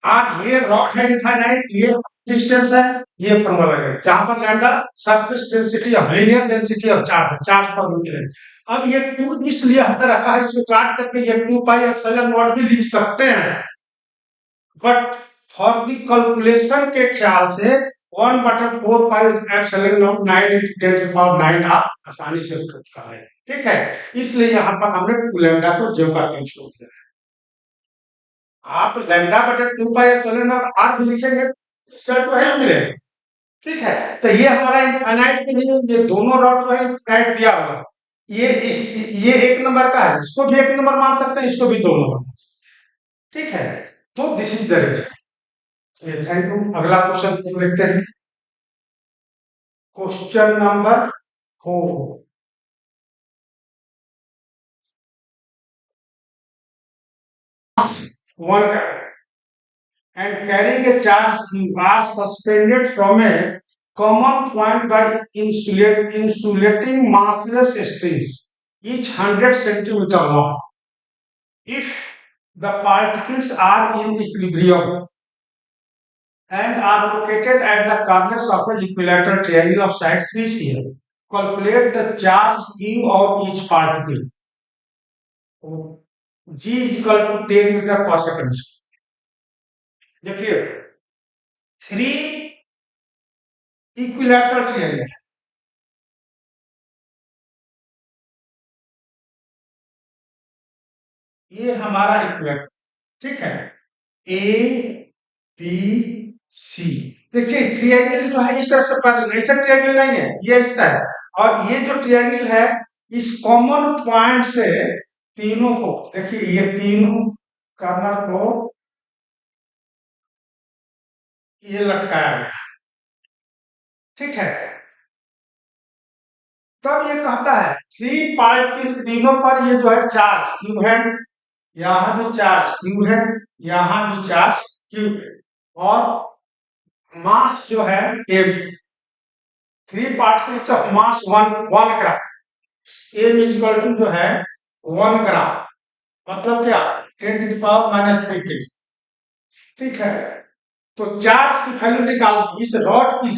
S1: R ये रॉड है इनफाइनाइट, ये डिस्टेंस है, ये फॉर्मूला है जहां पर lambda surface density of linear density of charge है, चार्ज पर मीटर है। अब ये 2 इसलिए हमने रखा है, इसको काट करके ये 2 पाई एप्सिलॉन नॉट भी लिख सकते हैं, बट फॉर द कैलकुलेशन के ख्याल से 1/4 पाई एप्सिलॉन नॉट 9 × 10⁻⁹ आप आसानी से कर है। ठीक है, इसलिए यहाँ पर हमने 2 लैम्डा को ज्यों का त्यों छोड़ दिया। आप लैम्डा बटे 2 पाई एप्सिलॉन नॉट आर भी लिखेंगे तो है मिलेगा। ठीक है, तो ये हमारा इनफाइनाइट के लिए ये दोनों रॉड जो है इनफाइनाइट दिया हुआ है। ये इस ये 1 नंबर का है, इसको भी 1 नंबर मान सकते हैं, इसको भी 2 नंबर मान सकते हैं। ठीक है, तो this is the result. Thank you. अगला क्वेश्चन देखते हैं, question number 4। One and carrying a charge are suspended from a common point by insulating massless strings, each 100 centimeter long. If the particles are in equilibrium and are located at the corners of an equilateral triangle of sides 3 cm, calculate the charge Q of each particle. G is equal to 10 meter per second. देखिए 3 इक्विलैटरल ट्रायंगल, ये हमारा इक्विलैटरल। ठीक है, ए बी सी। देखिए ट्रायंगल जो है इस तरह से पैरेलल, ऐसा ट्रायंगल नहीं है, ये ऐसा है। और ये जो ट्रायंगल है इस कॉमन पॉइंट से तीनों को, देखिए ये तीनों कॉर्नर को ये लटकाया गया। ठीक है, तब ये कहता है 3 पार्ट के तीनों पर ये जो है चार्ज क्यू है, यहाँ भी चार्ज क्यू है, यहाँ भी चार्ज क्यू है, और मास जो है A B. 3 particles of mass 1 gram, M is equal to जो है 1 ग्राम, मतलब क्या 10⁻³ केजी। ठीक है, तो चार्ज की वैल्यू निकाल, इस रॉड की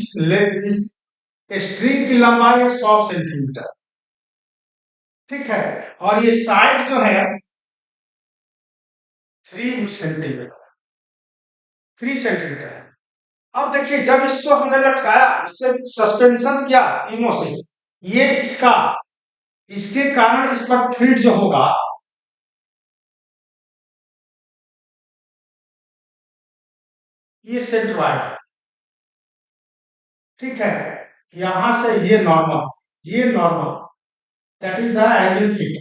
S1: इस स्ट्रिंग की लंबाई है 100 सेंटीमीटर। ठीक है, और ये साइड जो है 3 सेंटीमीटर, 3 सेंटीमीटर है। अब देखिए जब इसको हमने लटकाया, इससे सस्पेंशन किया तीनों से, ये इसका, इसके कारण इस पर फीड जो होगा ये सेंट्रॉइड है। ठीक है, यहां से ये नॉर्मल, ये normal, that is the angle theta.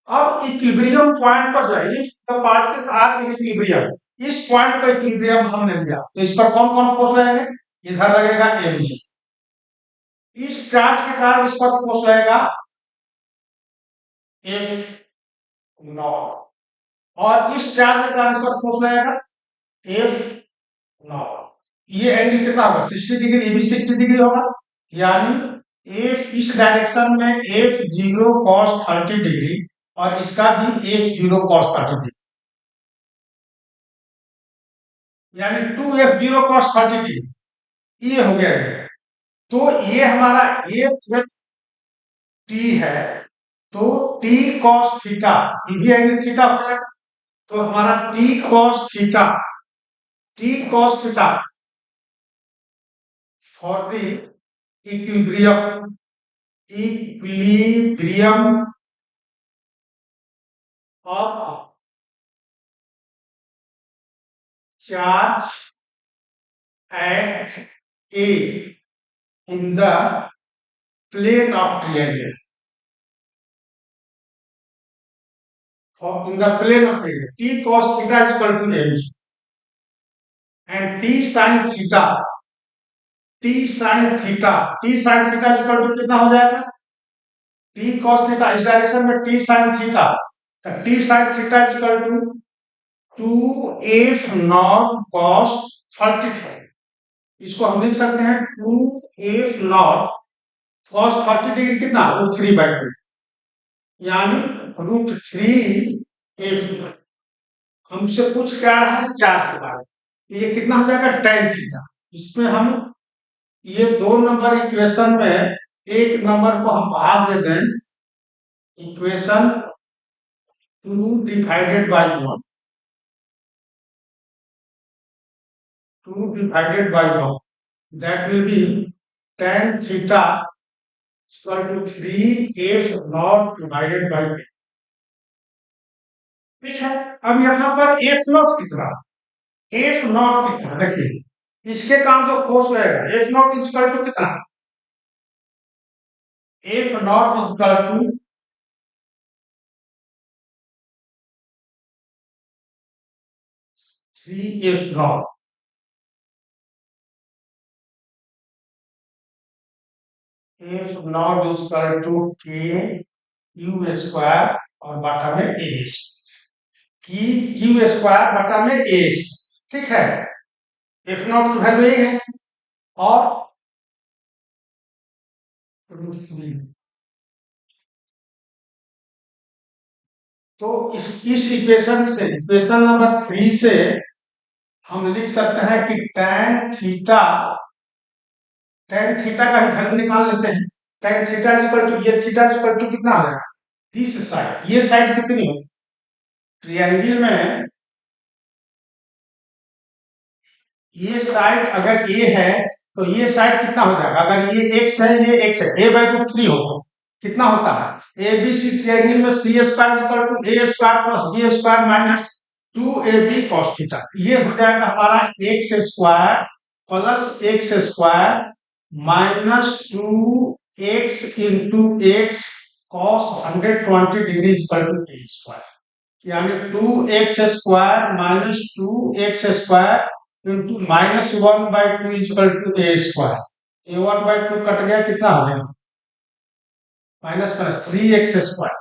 S1: अब इक्विलिब्रियम पॉइंट पर जो है, if the particles are in equilibrium, इस पॉइंट का इक्विलिब्रियम हमने लिया, तो इस पर कौन कौन फोर्स लगेंगे, इधर लगेगा एम जी, इस चार्ज के कारण इस पर फोर्स लगेगा एफ नॉट, और इस चार्ज के कारण इस पर फोर्स लगेगा एफ नॉट। ये एंगल कितना होगा 60 डिग्री, ये भी 60 डिग्री होगा, यानी एफ इस डायरेक्शन में एफ जीरो कॉस 30 डिग्री, और इसका भी एफ जीरो कॉस 30 डिग्री, यानी 2f0 cos 30 डिग्री, ये हो गया है। तो ये हमारा ये टी है, तो टी cos थीटा, ये भी एंगल थीटा हो जाएगा, तो हमारा T cos theta for the equilibrium, equilibrium of charge at A in the plane of triangle, in the plane of triangle, t cos theta is equal to mg, and t sin theta is equal to कितना हो जाएगा टी कॉस थीटा, इस डायरेक्शन में टी साइन थीटा, तो T sine theta is equal to 2f naught cos 30, इसको हम लिख सकते हैं 2f नॉट कॉस 30 डिग्री कितना, √3/2, यानी √3f। हमसे पूछ क्या रहा है, चार्ज के बारे में, ये कितना हो जाएगा tan थीटा। इसमें हम ये 2 नंबर इक्वेशन में एक नंबर को हम भाग दे दें, equation 2 divided by 1, 2 divided by 1, that will be tan theta equal to 3f naught divided by 8। ठीक है, अब यहाँ पर f नॉट कितना, f नॉट कितना, देखिए इसके काम जो फोर्स रहेगा, f naught is equal to कितना, f naught is equal to 3f naught, f naught is equal to k Q square और बटा में a की क्यू स्क्वायर बटा में a, ठीक है। एफ नॉट की वैल्यू ये है और √3, तो इस इक्वेशन से, इक्वेशन नंबर 3 से हम लिख सकते हैं कि tan थीटा का ही वैल्यू निकाल लेते हैं। tan theta is equal to, ये थीटा इज इक्वल टू कितना आ जाएगा, दिस साइड, ये साइड कितनी हो, ट्रायंगल में ये साइड अगर a है तो ये साइड कितना हो जाएगा, अगर ये x है, ये x है, a/√3 हो तो कितना होता है, ABC ट्रायंगल में c square equal to a square plus b square minus 2ab cos theta, ये हो जाएगा हमारा x square plus x square minus 2x into x cos 120 degree equal to a square, यानी 2x square minus 2x square into -1/2 equal to a square, a1/2 cut गया, कितना हो गया, minus 3x square,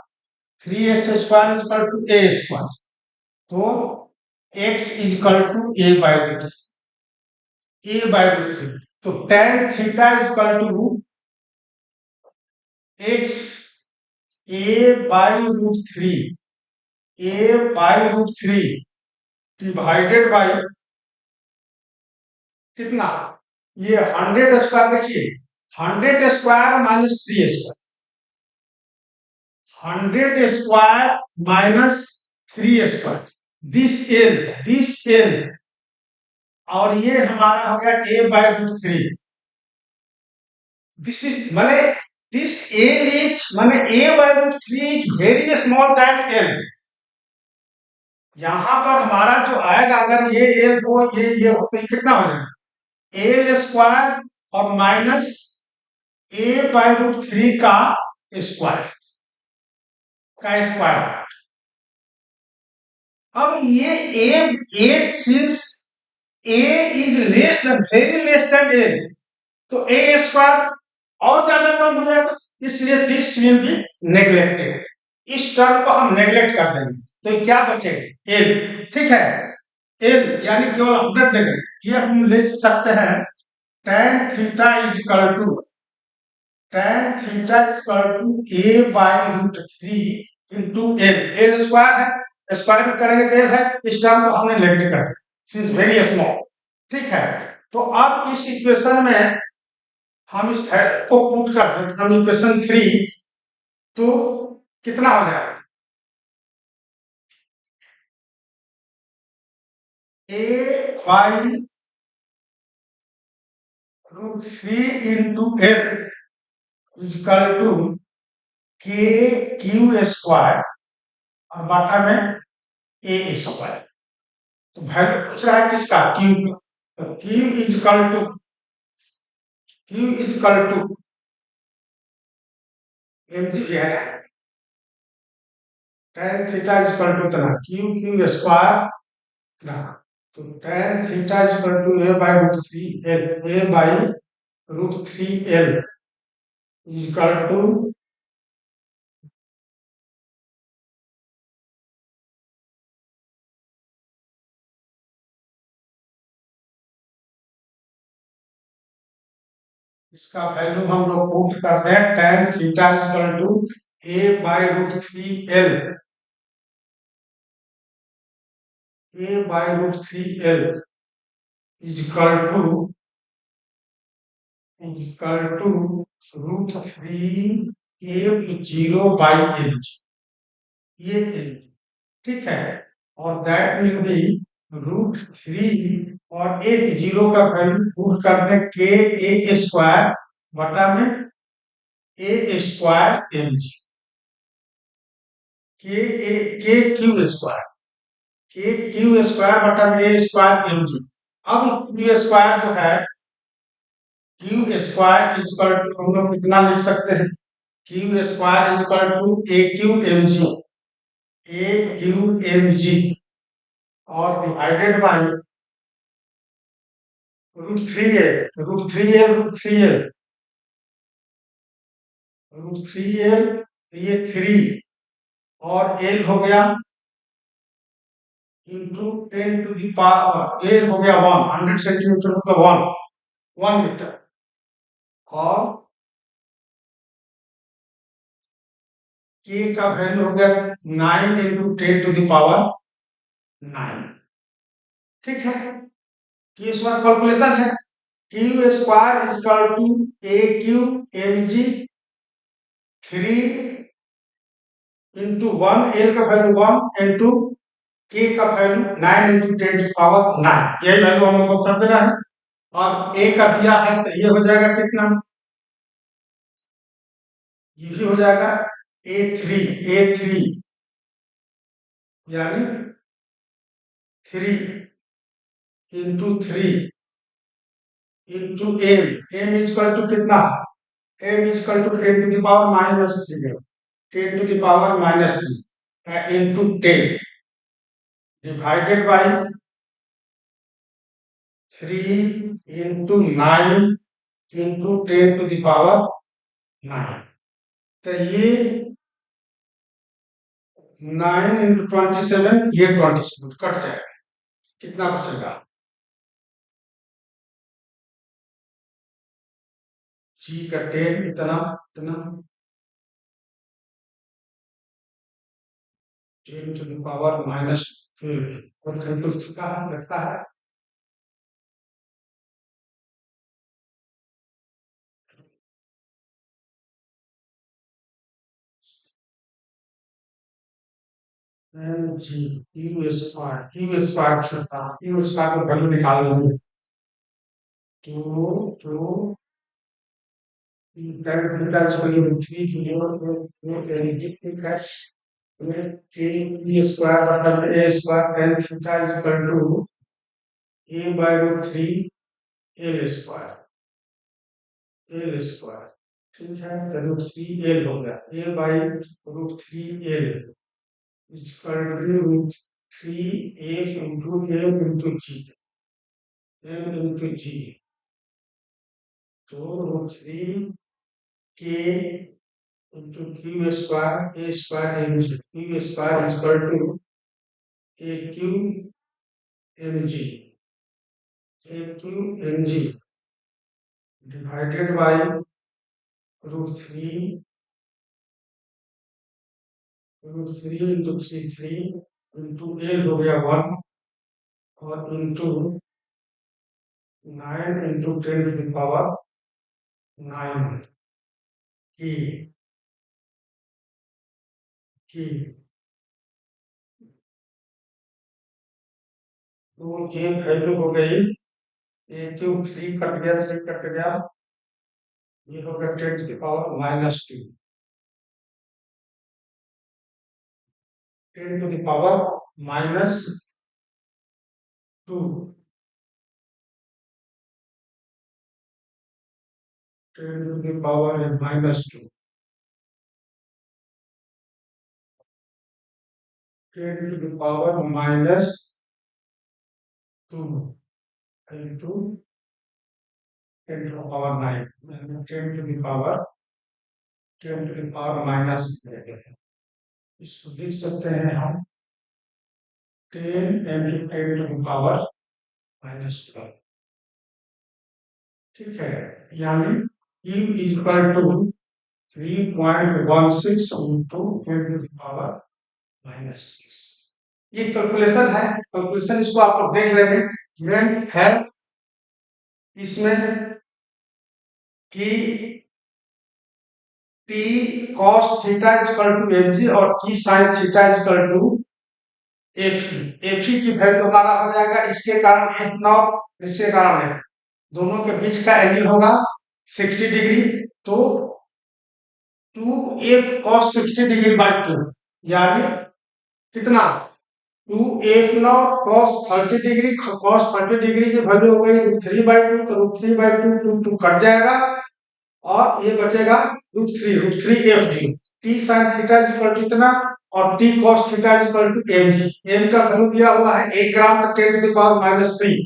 S1: 3x square equal to a square, तो x इक्वल टू a/√3, तो tan theta equal to x a/√3, a/√3 divided by कितना, ये 100 स्क्वायर, देखिए 100 square minus 3 square, 100 square minus 3 square, this L और ये हमारा हो गया a/√3, दिस इज माने दिस एल इज माने a/√3 is very small that L. यहां पर हमारा जो आएगा, अगर ये एल को ये हो तो ये कितना हो जाएगा, एल स्क्वायर और माइनस a/√3 का स्क्वायर स्क्वायर। अब ये a since a is less than, very less than a, तो a स्क्वायर और ज्यादा कम हो जाएगा, इसलिए दिस विल बी नेग्लेक्टेड, इस टर्म को हम नेग्लेक्ट कर देंगे, तो क्या बचेगा l, ठीक है, l यानी केवल 100 देंगे, ये हम ले सकते हैं tan theta is equal to a/√3 into L square है, स्क्वायर में करेंगे तो एल है, इस टर्म को हमने नेगेटिव कर दिया, सिंस वेरी स्मॉल, ठीक है। तो अब इस इक्वेशन में हम इस वैल्यू को पुट कर दें, हम इक्वेशन 3, तो कितना हो जाएगा, a/√3 into L equal to k Q square और बटा में a स्क्वायर, तो वैल्यू पूछ रहा है किसका, क्यू का, तो Q is equal to mg है ना, tan theta is equal to इतना क्यू स्क्वायर ना, तो tan theta is equal to a/√3 l, a/√3 l is equal to इसका वैल्यू हम लोग पुट करते हैं tan theta equal to a/√3l, a/√3l equal to √3f0/l, ये l, ठीक है। और दैट विल बी √3, और एक जीरो का वैल्यू पुट करते हैं के ए स्क्वायर बटा में ए स्क्वायर एम जी, के क्यू स्क्वायर, के क्यू स्क्वायर बटा में ए स्क्वायर एम जी। अब क्यू स्क्वायर जो है, क्यू स्क्वायर इक्वल टू हम लोग कितना लिख सकते हैं, Q square equal to A Q M G, A Q M G, और डिवाइडेड बाई √3l, √3l, ये 3 और एल हो गया इंटू 10⁻, एल हो गया 1, 100 सेंटीमीटर मतलब 1 मीटर, और के का वैल्यू हो गया 9 इंटू 10⁻9, ठीक है। क्यू स्क्वायर कैलकुलेशन है, Q square equal to A Q M G 3 into 1, L का वैल्यू 1 इंटू के का वैल्यू 9 इंटू 10⁻9, यही वैल्यू हम लोग को कर देना है। और ए का दिया है तो ये हो जाएगा कितना, ये भी हो जाएगा ए थ्री, यानी 3 into 3 into m equal to कितना, m equal to 10⁻−3, 10⁻−3 into 10 divided by 3 into 9 into 10⁻9, तो ये 9 इंटू 27, ये 27 कट जाएगा, कितना बचेगा, जी का 10 इतना इतना 10⁻−12, और कहीं तो चुका है लगता है, जी क्यू स्क्वायर छूटा, क्यू स्क्वायर को वैल्यू निकाल लेंगे, तो tan थीटा इक्वल टू 3 ठीक है, क्यू स्क्वायर बटा a square tan theta equal to a/√3l square, ठीक है। तो √3l हो गया, a/√3l equal to √3f into m into g, m into g, तो √3k into q square, a square m g, q square equal to A Q M G, A Q M g divided by √3, √3 into 3 into l हो गया 1, और इंटू 9 इंटू 10⁻9 की तो ये वैल्यू हो गई, ए क्यू 3 कट गया, 3 कट गया, ये हो गया 10⁻−2, 10⁻−2, 10⁻−2, 10⁻−2 इंटू 10⁻9, 10⁻10⁻−, इसको लिख सकते हैं हम 10 इंटू 10⁻−12, ठीक है। यानी Q is equal to 3.16 into 10 to the power -6। ये कैलकुलेशन है, कैलकुलेशन इसको आप लोग देख लेंगे। स्टूडेंट है इसमें कि t cos theta is equal to mg और t sin theta is equal to F की वैल्यू हमारा हो जाएगा इसके कारण एफ नॉट, इसके कारण एफ, दोनों के बीच का एंगल होगा 60 डिग्री। तो 2f cos 60 डिग्री बाई 2 यानी कितना 2f not cos 30 degree, cos 30 degree की वैल्यू हो गई √3/2, तो √3/2 2 कट जाएगा और ये बचेगा √3 F G. T sine theta is equal to कितना और T cos theta is equal to M G. M का वैल्यू दिया हुआ है 1 ग्राम का 10 टू द पावर -3।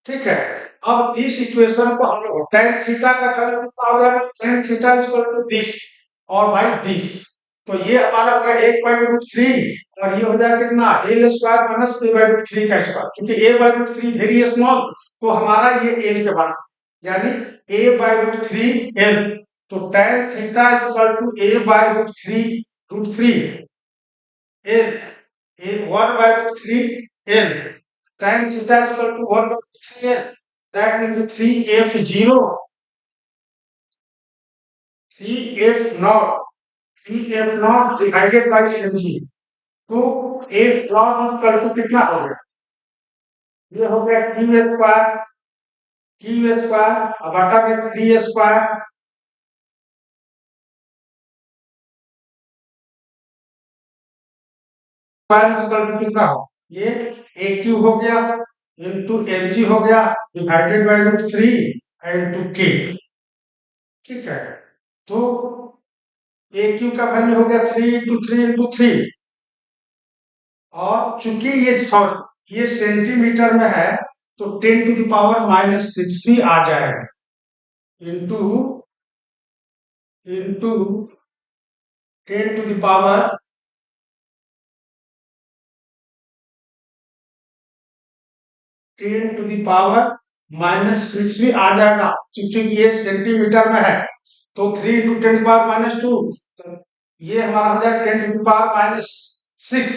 S1: ठीक है, अब इस इक्वेशन को हम लोग tan थीटा का वैल्यू कितना हो जाएगा, tan theta is equal to this और बाई दिस। तो ये हमारा हो गया 1/√3 और ये हो जाएगा कितना l स्क्वायर माइनस a/√3 का स्क्वायर, क्योंकि a/√3 वेरी स्मॉल तो हमारा ये l के बराबर यानी a/√3 l। तो tan theta is equal to a/√3 l, a 1/√3 l, tan theta is equal to 1/3 l, that means 3f0 divided by mg। तो f log is equal to कितना हो गया, ये हो गया q स्क्वायर अब बटा में 3 स्क्वायर कितना हो, ये AQ हो गया इंटू LG हो गया डिवाइडेड बाय √3 इंटू K। ठीक है, तो AQ का वैल्यू हो गया 3 इंटू 3 इंटू 3 और चूंकि ये सेंटीमीटर में है तो 10 टू द पावर -6 भी आ जाएगा into into 10 to the power -6 भी आ जाएगा, क्योंकि ये सेंटीमीटर में है। तो 3 इंटू 10 पावर -2 तो ये हमारा हो जाएगा 10 टू पावर -6।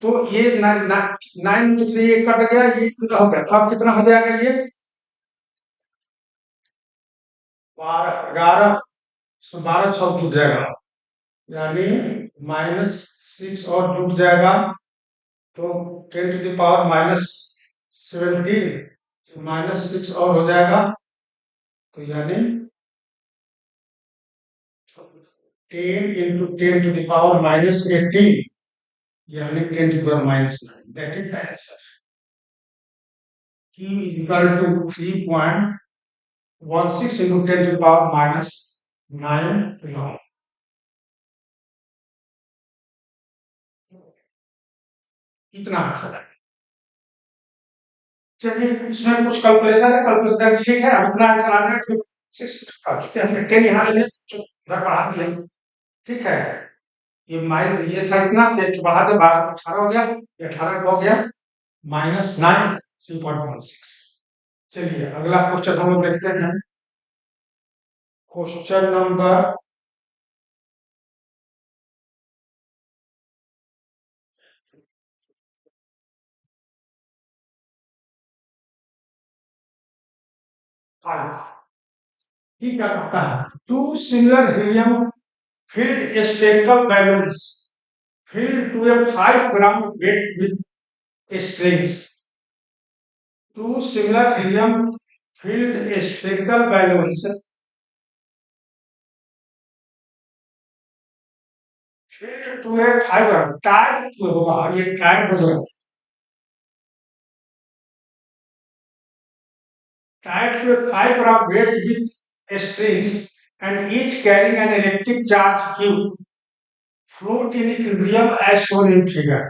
S1: तो ये 9 इंटू 3 ये कट गया, ये कितना हो गया, अब कितना हो जाएगा ये 12 11 12 6 जुट जाएगा यानी -6 और जुट जाएगा तो 10 टू द पावर -17 -6 और हो जाएगा तो यानी 10 इंटू 10 टू द पावर -18 यानी 10 to the power -9। That is the answer. Q is equal to 3.16 into 10 to the power -9 coulomb। इतना आंसर है। चलिए इसमें कुछ कैलकुलेशन है, कैलकुलेशन ठीक है, अब इतना आंसर आ जाएगा 6 चुके हमने 10 यहाँ ले इधर बढ़ा दिया। ठीक है, ये था इतना, तो बढ़ा दे 12 18 हो गया, ये 18 हो गया -9 3.16। चलिए अगला क्वेश्चन हम लोग देखते हैं। Question number 5। ये क्या कहता है, two similar helium filled spherical balloons filled to a 5 gram weight with strings। Two similar helium filled spherical balloons filled to a 5 gram tied to होगा, ये tied हो जाएगा, tied to a 5 gram weight with strings and each carrying an electric charge Q float in equilibrium as shown in figure।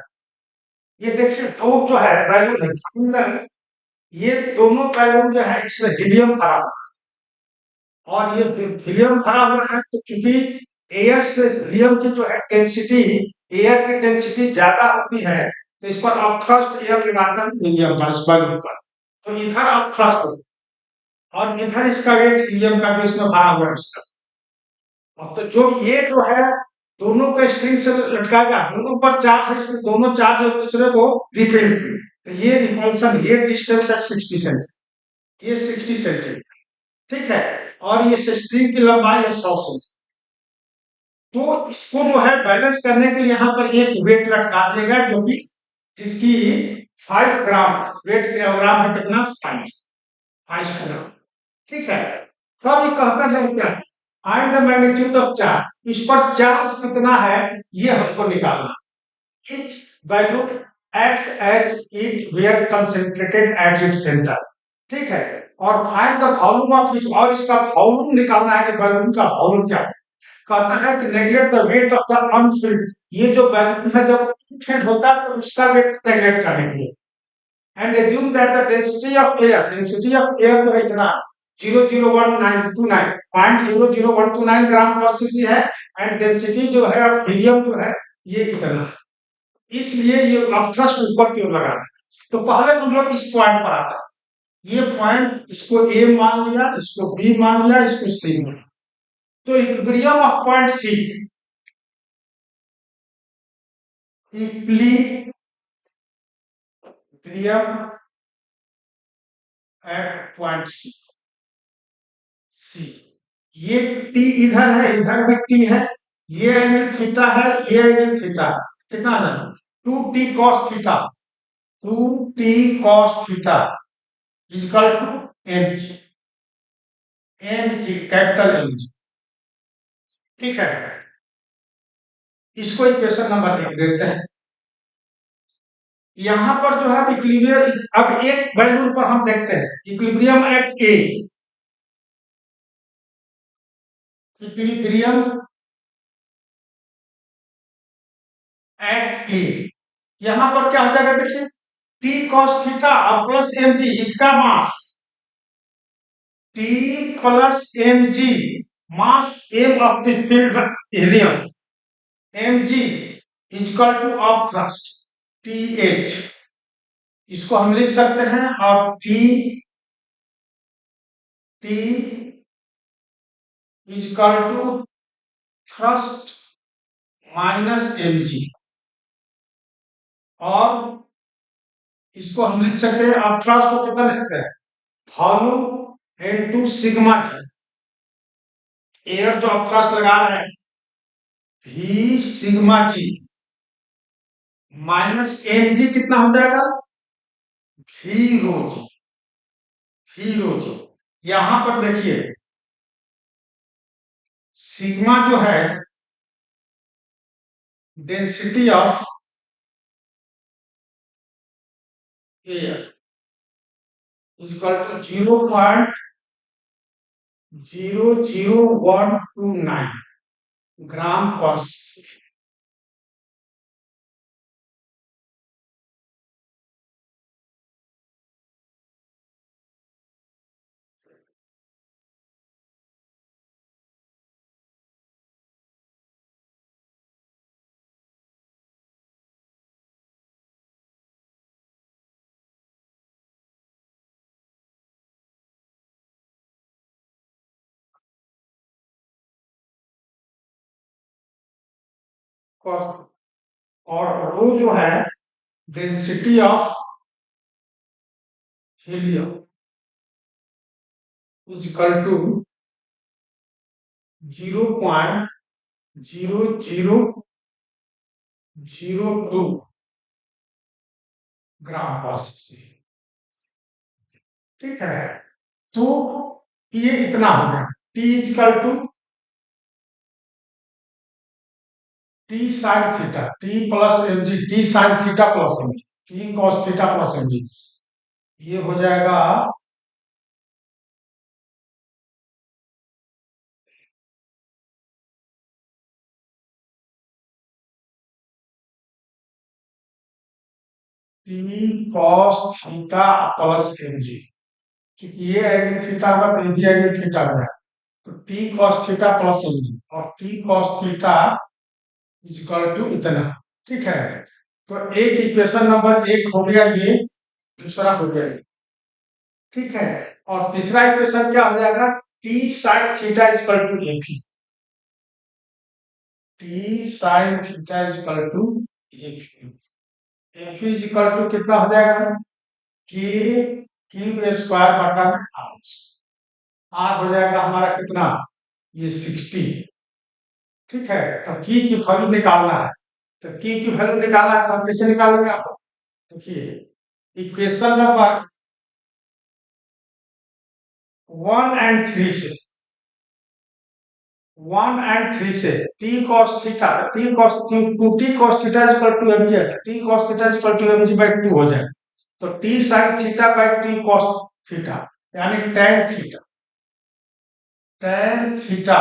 S1: ये देखिए दो जो है बैलून है, ये दोनों बैलून जो है इसमें हीलियम भरा हुआ और ये हीलियम भरा हुआ है तो चूंकि एयर से हीलियम की जो है डेंसिटी, एयर की डेंसिटी ज्यादा होती है तो इस पर आप थ्रस्ट एयर लगाकर हीलियम पर इस बैलून पर, तो इधर आप थ्रस्ट और इधर इसका वेट हीलियम का जो इसमें भरा हुआ है उसका। अब तो जो ये जो है दोनों का स्ट्रिंग से लटकाएगा, दोनों पर चार्ज है, इसलिए दोनों चार्ज एक दूसरे को रिपेल। तो ये रिपल्सन, ये डिस्टेंस है 60 सेंटीमीटर, ये 60 सेंटीमीटर, ठीक है। और ये स्ट्रिंग की लंबाई है 100 सेंटीमीटर। तो इसको जो है बैलेंस करने के लिए यहाँ पर एक वेट लटका देगा, जो कि जिसकी 5 ग्राम वेट किलोग्राम है, कितना 5 ग्राम, ठीक है। तब ये कहता है क्या, find the magnitude of charge, इस पर चार्ज कितना है ये हमको निकालना। each value acts as it were concentrated at its center, ठीक है। और find the volume of each, और इसका वॉल्यूम निकालना है कि बैलून का वॉल्यूम क्या है। कहता है कि neglect the weight of the Anfield, ये जो बैलून है जब फिल्ड होता है तो उसका वेट नेगलेक्ट करने के लिए। And assume that the density of air, density of air जो है इतना 00129 0.00129 ग्राम पर सीसी है, एंड डेंसिटी जो है ऑफ हीलियम जो है ये इतना, इसलिए ये अब थ्रस्ट ऊपर की ओर लगा है। तो पहले हम लोग इस पॉइंट पर आते हैं, ये पॉइंट इसको ए मान लिया, इसको बी मान लिया, इसको सी मान लिया। तो equilibrium of point c, equilibrium at point c, c, ये टी इधर है, इधर भी टी है, ये एंगल थीटा है, ये एंगल थीटा है, कितना है 2t cos theta, 2t cos theta is equal to M G, M G capital M G, ठीक है। इसको इक्वेशन नंबर 1 देते हैं। यहां पर जो है इक्विलिब्रियम, अब एक वैल्यू पर हम देखते हैं equilibrium at a, equilibrium at a, यहां पर क्या हो जाएगा देखिए, टी कॉस थीटा और प्लस एम जी, इसका mass t plus M g, mass m of the field helium, m g equal to of thrust t h, इसको हम लिख सकते हैं। और t t equal to thrust minus m जी, और इसको हम लिख सकते हैं, अब थ्रस्ट को कितना लिख सकते हैं, वॉल्यूम इनटू सिग्मा जी, एयर जो आप थ्रस्ट लगा रहे हैं ही सिग्मा जी माइनस एम जी, कितना हो जाएगा भी रो जी, भी रो जी। यहां पर देखिए सिग्मा जो है density of air equal to 0.00129 gram पर और रो जो है density of helium equal to 0.0002 gram पर सीसी, ठीक है। तो ये इतना हो गया, T equal to T sine theta, T plus M G, T sine theta plus M G, T cos theta plus M G, ये हो जाएगा T cos theta plus M G, क्योंकि ये एंगल थीटा होगा तो ये भी एंगल थीटा हो जाएगा, तो t cos theta plus M G, और T cos theta is equal to इतना, ठीक है। तो एक इक्वेशन नंबर 1 हो गया ये, दूसरा हो गया ये। ठीक है। और तीसरा इक्वेशन क्या हो जाएगा, T sine theta equal to F E, T sine theta equal to F E, F E equal to कितना हो जाएगा, के क्यू स्क्वायर बटा में आर, आर हो जाएगा हमारा कितना, ये 60। ठीक है, तो की वैल्यू निकालना है, तो की वैल्यू निकालना है तो हम कैसे निकालेंगे आप देखिए, इक्वेशन नंबर 1 और 3 से, 1 और 3 से t cos theta, t cos two t cos theta equal to M g है, t cos theta equal to M g by 2 हो जाए, तो T sine theta by t cos theta यानी tan theta, tan theta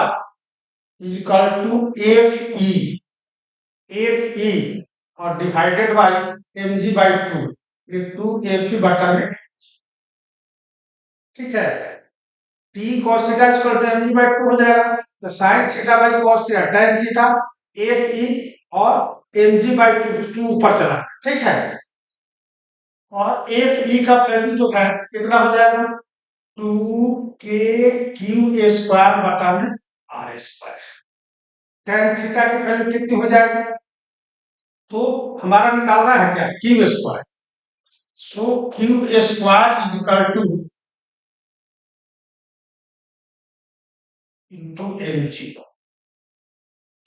S1: equal to F E, F e और divided by m g by 2, ये 2 एफ ई बटा में, ठीक है। T cos theta equal to M g by 2 हो जाएगा, तो sine theta by cos theta tan theta F e और एम जी बाई 2 ऊपर चला, ठीक है। और एफ ई का वैल्यू जो है कितना हो जाएगा, 2 के क्यू स्क्वायर बटा में आर स्क्वायर, टेन थीटा की वैल्यू कितनी हो जाएगी, तो हमारा निकालना है क्या, Q square, so Q square is equal to into M G,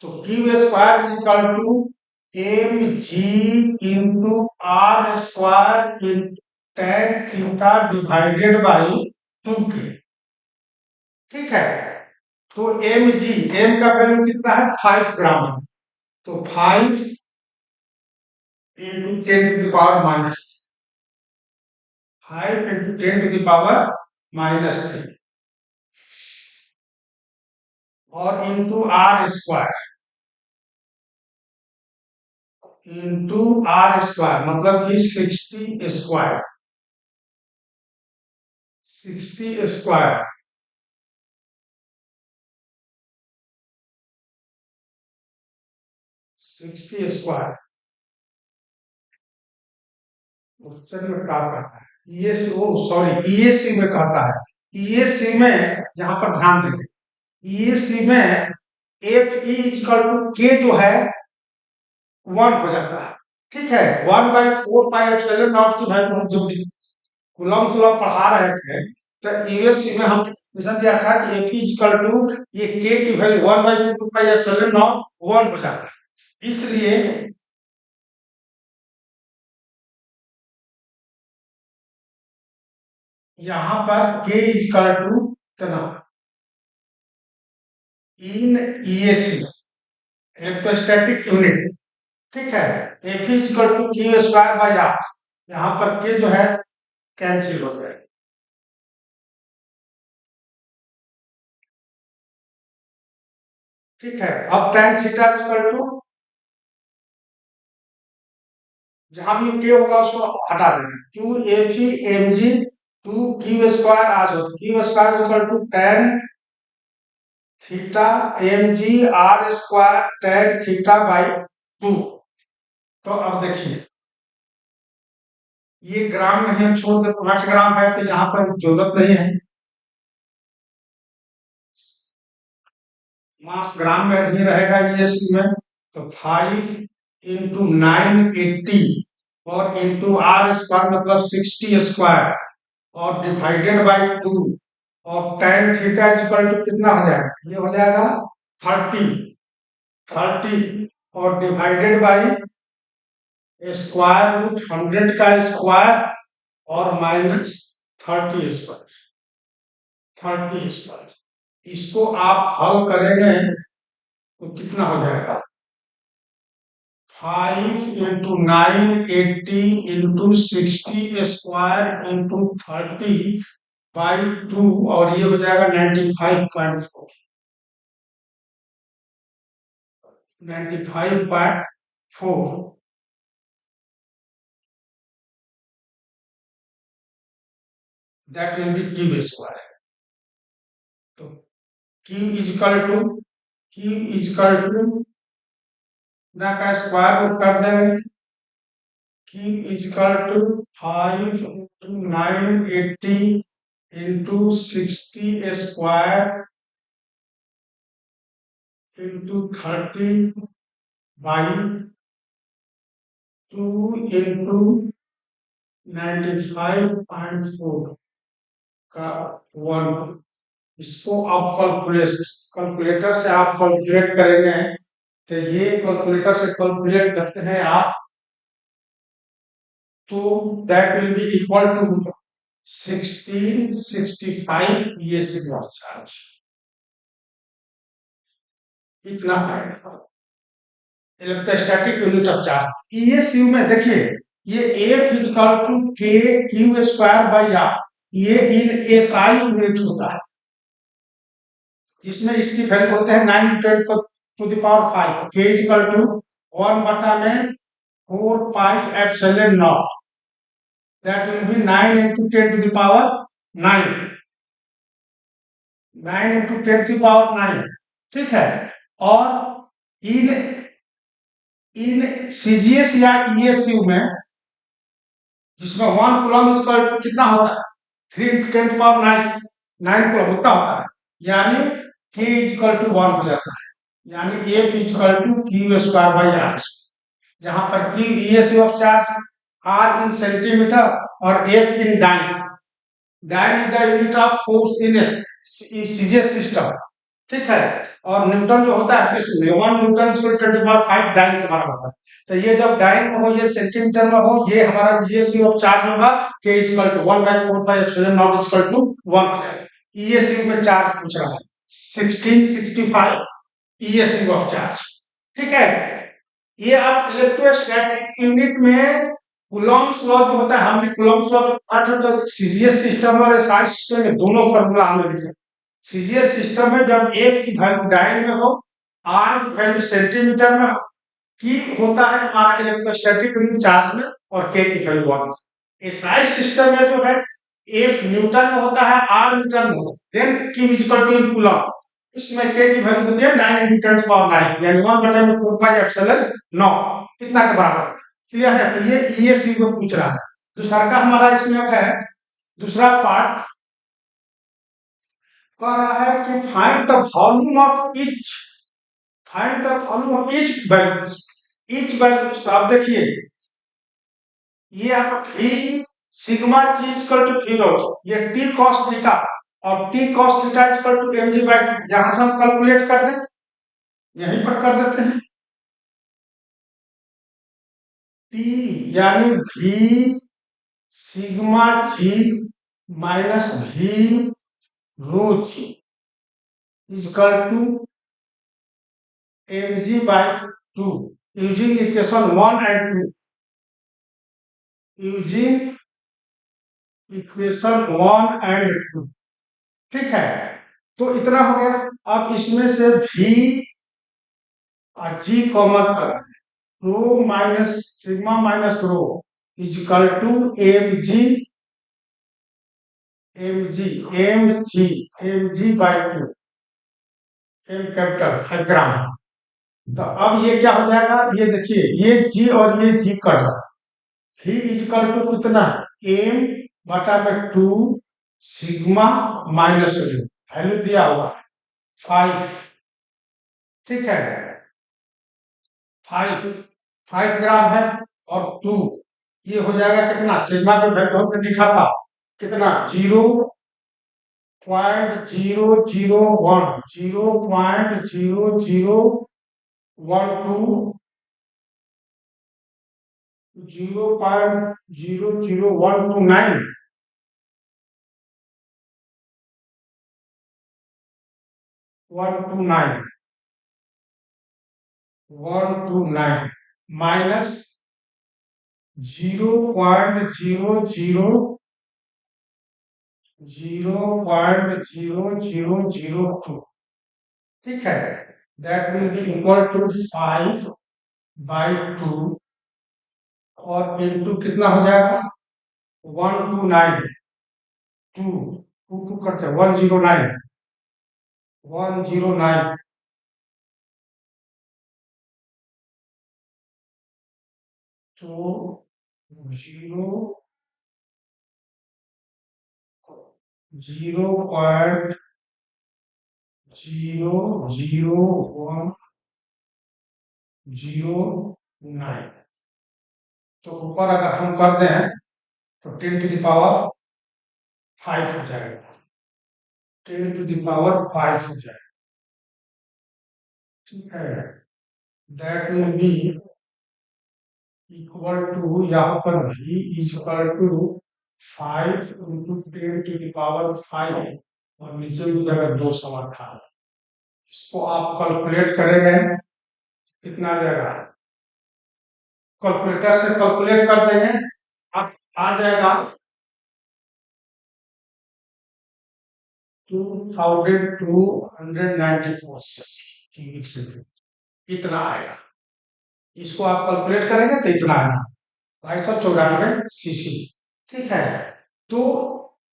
S1: तो Q square is equal to M G into R square into ten theta divided by 2 के, ठीक है। तो एम जी, एम का वैल्यू कितना है, 5 ग्राम है, तो 5 into 10 to the power minus, 5 into 10 to the power -3 और into R square, into R square मतलब कि 60 स्क्वायर, 60 स्क्वायर, 60 स्क्वायर क्वेश्चन में क्या कहता है, ईएससी, ओ सॉरी ईएससी में कहता है, ईएससी में यहाँ पर ध्यान देंगे, ईएससी में एफ ई इक्वल टू के जो है 1 हो जाता है, ठीक है। 1/4 पाई एप्सिलॉन नॉट की वैल्यू हम जब कूलम से पढ़ा रहे थे, तो यूएससी में हम क्वेश्चन दिया था कि एफ इक्वल टू ये के की वैल्यू 1/4 पाई एप्सिलॉन नॉट 1 हो जाता है, इसलिए यहाँ पर के इक्वल टू कितना, इन ईएससी इलेक्ट्रोस्टैटिक यूनिट, ठीक है, F equal to Q square by R, यहाँ पर के जो है कैंसिल हो जाएगा, ठीक है। अब tan थीटा इक्वल टू, जहां भी के होगा उसको हटा देना, 2 F E M G 2 Q square आज होता है, Q square equal to tan theta M G R square tan theta by 2। तो अब देखिए ये ग्राम में है, छोड़ दे, 5 ग्राम है तो यहाँ पर जरूरत नहीं है, मास ग्राम में ही रहेगा ईएससी में, तो 5 इंटू 980 और इंटू आर स्क्वायर मतलब 60 स्क्वायर और डिवाइडेड बाई 2 और tan थीटा इक्वल टू कितना हो जाएगा, ये हो जाएगा 30, 30 और डिवाइडेड बाई स्क्वायर रूट 100 का स्क्वायर और माइनस 30 स्क्वायर, 30 स्क्वायर, इसको आप हल करेंगे तो कितना हो जाएगा, 5 इंटू 980 इंटू 60 स्क्वायर इंटू 30/2 और ये हो जाएगा 95.4, 95.4, that will be Q square, तो Q is equal to, Q is equal to ना का स्क्वायर रूट कर देंगे, Q is equal to 5 into 980 into 60² into 30/2 into 95.4 का 1। इसको आप कैलकुलेटर से आप कैलकुलेट करेंगे, तो ये कैलकुलेटर से कैलकुलेट करते हैं आप, तो that will be equal to 1665 ESC gross charge. इतना आएगा electrostatic unit of charge. ESU में देखिए, ये F equal to K Q square by R, ये इन SI यूनिट होता है, जिसमें इसकी वैल्यू होते हैं 9 to the power 5। K equal to 1 बटा में 4 pi epsilon naught, that will be 9 into 10 to the power 9, 9 into 10 to the power 9, ठीक है। और इन इन CGS या ESU में, जिसमें 1 कूलम इक्वल कितना होता है, 3 इंटू 10 पावर 9, 9 कूलम उतना होता है, यानी K इक्वल टू 1 हो जाता है, यानी F equal to Q square by R, जहां पर Q ESU of charge, R in centimetre और F in dyne. Dyne is the unit of force in CGS system, ठीक है। और न्यूटन जो होता है किसमें, 1 न्यूटन इक्वल टू 10⁵ डाइन के बराबर होता है। तो ये जब डाइन में हो, ये सेंटीमीटर में हो, ये हमारा ESU ऑफ चार्ज होगा K equal to 1/4 pi epsilon naught equal to 1 हो जाएगा। ESU में चार्ज पूछ रहा है 1665 ESU ऑफ चार्ज, ठीक है। ये आप इलेक्ट्रोस्टैटिक यूनिट में कूलम्ब्स लॉ जो होता है, हमने कूलम्ब्स लॉ जो पढ़ा था, तो CGS सिस्टम और SI सिस्टम में दोनों फॉर्मूला हमने लिखे। CGS सिस्टम में जब F की वैल्यू डाइन में हो, R की वैल्यू सेंटीमीटर में हो, Q होता है हमारा इलेक्ट्रोस्टैटिक यूनिट चार्ज में, और K की वैल्यू 1। SI सिस्टम में जो है F न्यूटन में होता है, R न्यूटन में होता है, then Q equal to in coulomb, इसमें K की वैल्यू होती है 9 इंटू 10 पावर 9, यानी 1/4 पाई एप्सिलॉन नॉट, कितना के बराबर। क्लियर है। तो ये ESU को पूछ रहा है। दूसरा का हमारा इसमें है, दूसरा पार्ट कह रहा है कि find the volume of each, find the volume of each values. Each values, तो आप देखिए, ये आप V sigma G equal to V naught, ये T cos थीटा, और T cos theta equal to mg/2, यहां से हम कैलकुलेट कर दें, यहीं पर कर देते हैं। T यानी V sigma G minus V rho G equal to mg/2, using equation 1 and 2, using equation 1 and 2, ठीक है। तो इतना हो गया। अब इसमें से V और G कॉमन कर, rho minus sigma minus rho equal to mg/2, m capital gram है। तो अब ये क्या हो जाएगा, ये देखिए, ये G और ये G कट जाए, V इक्वल टू कितना, m/2 सिग्मा माइनस रो, वैल्यू दिया हुआ है 5, ठीक है। 5 ग्राम है, और 2, ये हो जाएगा कितना, सिग्मा जो वैल्यू हमने लिखा था कितना, 0.0001, 0.0012, 0.00129, 129, 129 माइनस 0.0002, ठीक है। That will be equal to 5/2, और इनटू कितना हो जाएगा, 129, 2 कट जाए, 109, 109, तो 0 0.00109। तो ऊपर अगर हम कर दें तो 10⁵ हो जाएगा, 10⁵ हो जाएगा। ठीक है, that will be equal to, यहाँ पर v इक्वल टू 5 इंटू 10⁵ और नीचे भी अगर 2 समाधान, इसको आप कैलकुलेट करेंगे कितना देगा, कैलकुलेटर से कैलकुलेट कर देंगे, अब आ जाएगा 2294 क्यूबिक सेंटीमीटर, इतना आएगा। इसको आप कैलकुलेट करेंगे तो इतना आएगा 294 सीसी। ठीक है, तो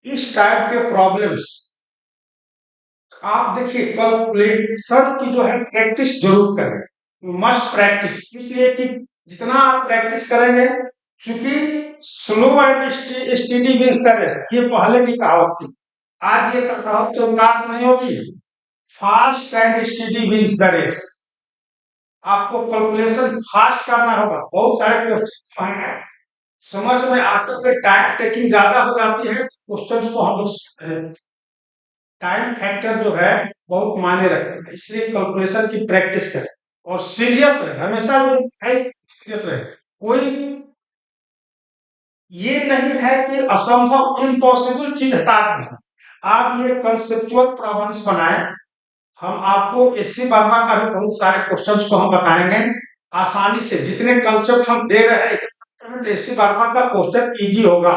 S1: इस टाइप के प्रॉब्लम्स आप देखिए, कैलकुलेशन की जो है प्रैक्टिस जरूर करें, मस्ट प्रैक्टिस, इसलिए कि जितना आप प्रैक्टिस करेंगे, चूंकि slow and steady wins the race, ये पहले की कहावत थी, आज ये कहावत चौंकास नहीं होगी, fast and steady wins the race. आपको कैलकुलेशन फास्ट करना होगा, बहुत सारे क्वेश्चन हैं, समझ में आते हुए टाइम टेकिंग ज्यादा हो जाती है, क्वेश्चन को हम लोग टाइम फैक्टर जो है बहुत मायने रखते हैं, इसलिए कैलकुलेशन की प्रैक्टिस करें और सीरियस रहे, हमेशा सीरियस रहे। कोई ये नहीं है कि असंभव इम्पॉसिबल चीज हटा दी, आप ये कंसेप्चुअल प्रॉब्लम्स बनाएं। हम आपको एससी वर्मा का भी बहुत सारे क्वेश्चंस को हम बताएंगे आसानी से, जितने कंसेप्ट हम दे रहे हैं एससी वर्मा का क्वेश्चन इजी होगा,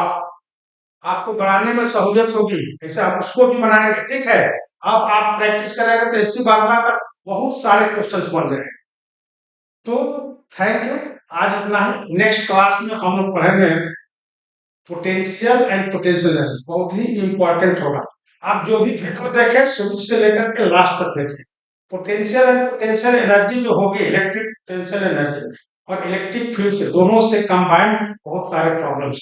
S1: आपको बनाने में सहूलियत होगी, ऐसे हम उसको भी बनाएंगे। ठीक है, अब आप प्रैक्टिस करेंगे तो एससी वर्मा का बहुत सारे क्वेश्चंस बन जाएंगे। तो थैंक यू, आज इतना ही। नेक्स्ट क्लास में हम लोग पढ़ेंगे पोटेंशियल एंड पोटेंशियल एनर्जी, बहुत ही इंपॉर्टेंट होगा। आप जो भी वीडियो देखें शुरू से लेकर के लास्ट तक देखें। पोटेंशियल एंड पोटेंशियल एनर्जी जो होगी, इलेक्ट्रिक पोटेंशियल एनर्जी और इलेक्ट्रिक फील्ड से, दोनों से कंबाइंड बहुत सारे प्रॉब्लम्स।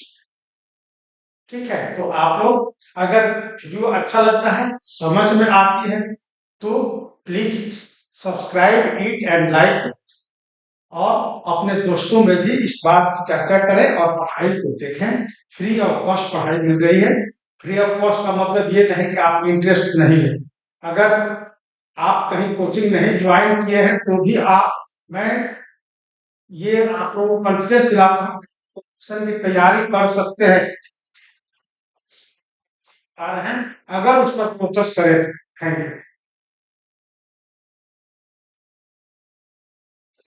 S1: ठीक है, तो आप लोग अगर वीडियो अच्छा लगता है, समझ में आती है, तो please subscribe it and like, और अपने दोस्तों में भी इस बात की चर्चा करें और पढ़ाई को देखें। फ्री ऑफ कॉस्ट पढ़ाई मिल रही है। फ्री ऑफ कॉस्ट का मतलब ये नहीं कि आप इंटरेस्ट नहीं है, अगर आप कहीं कोचिंग नहीं ज्वाइन किए हैं तो भी मैं ये आप लोगों को कॉन्फिडेंस दिलाता हूँ, की तैयारी कर सकते हैं अगर उस पर फोकस करें। Thank you.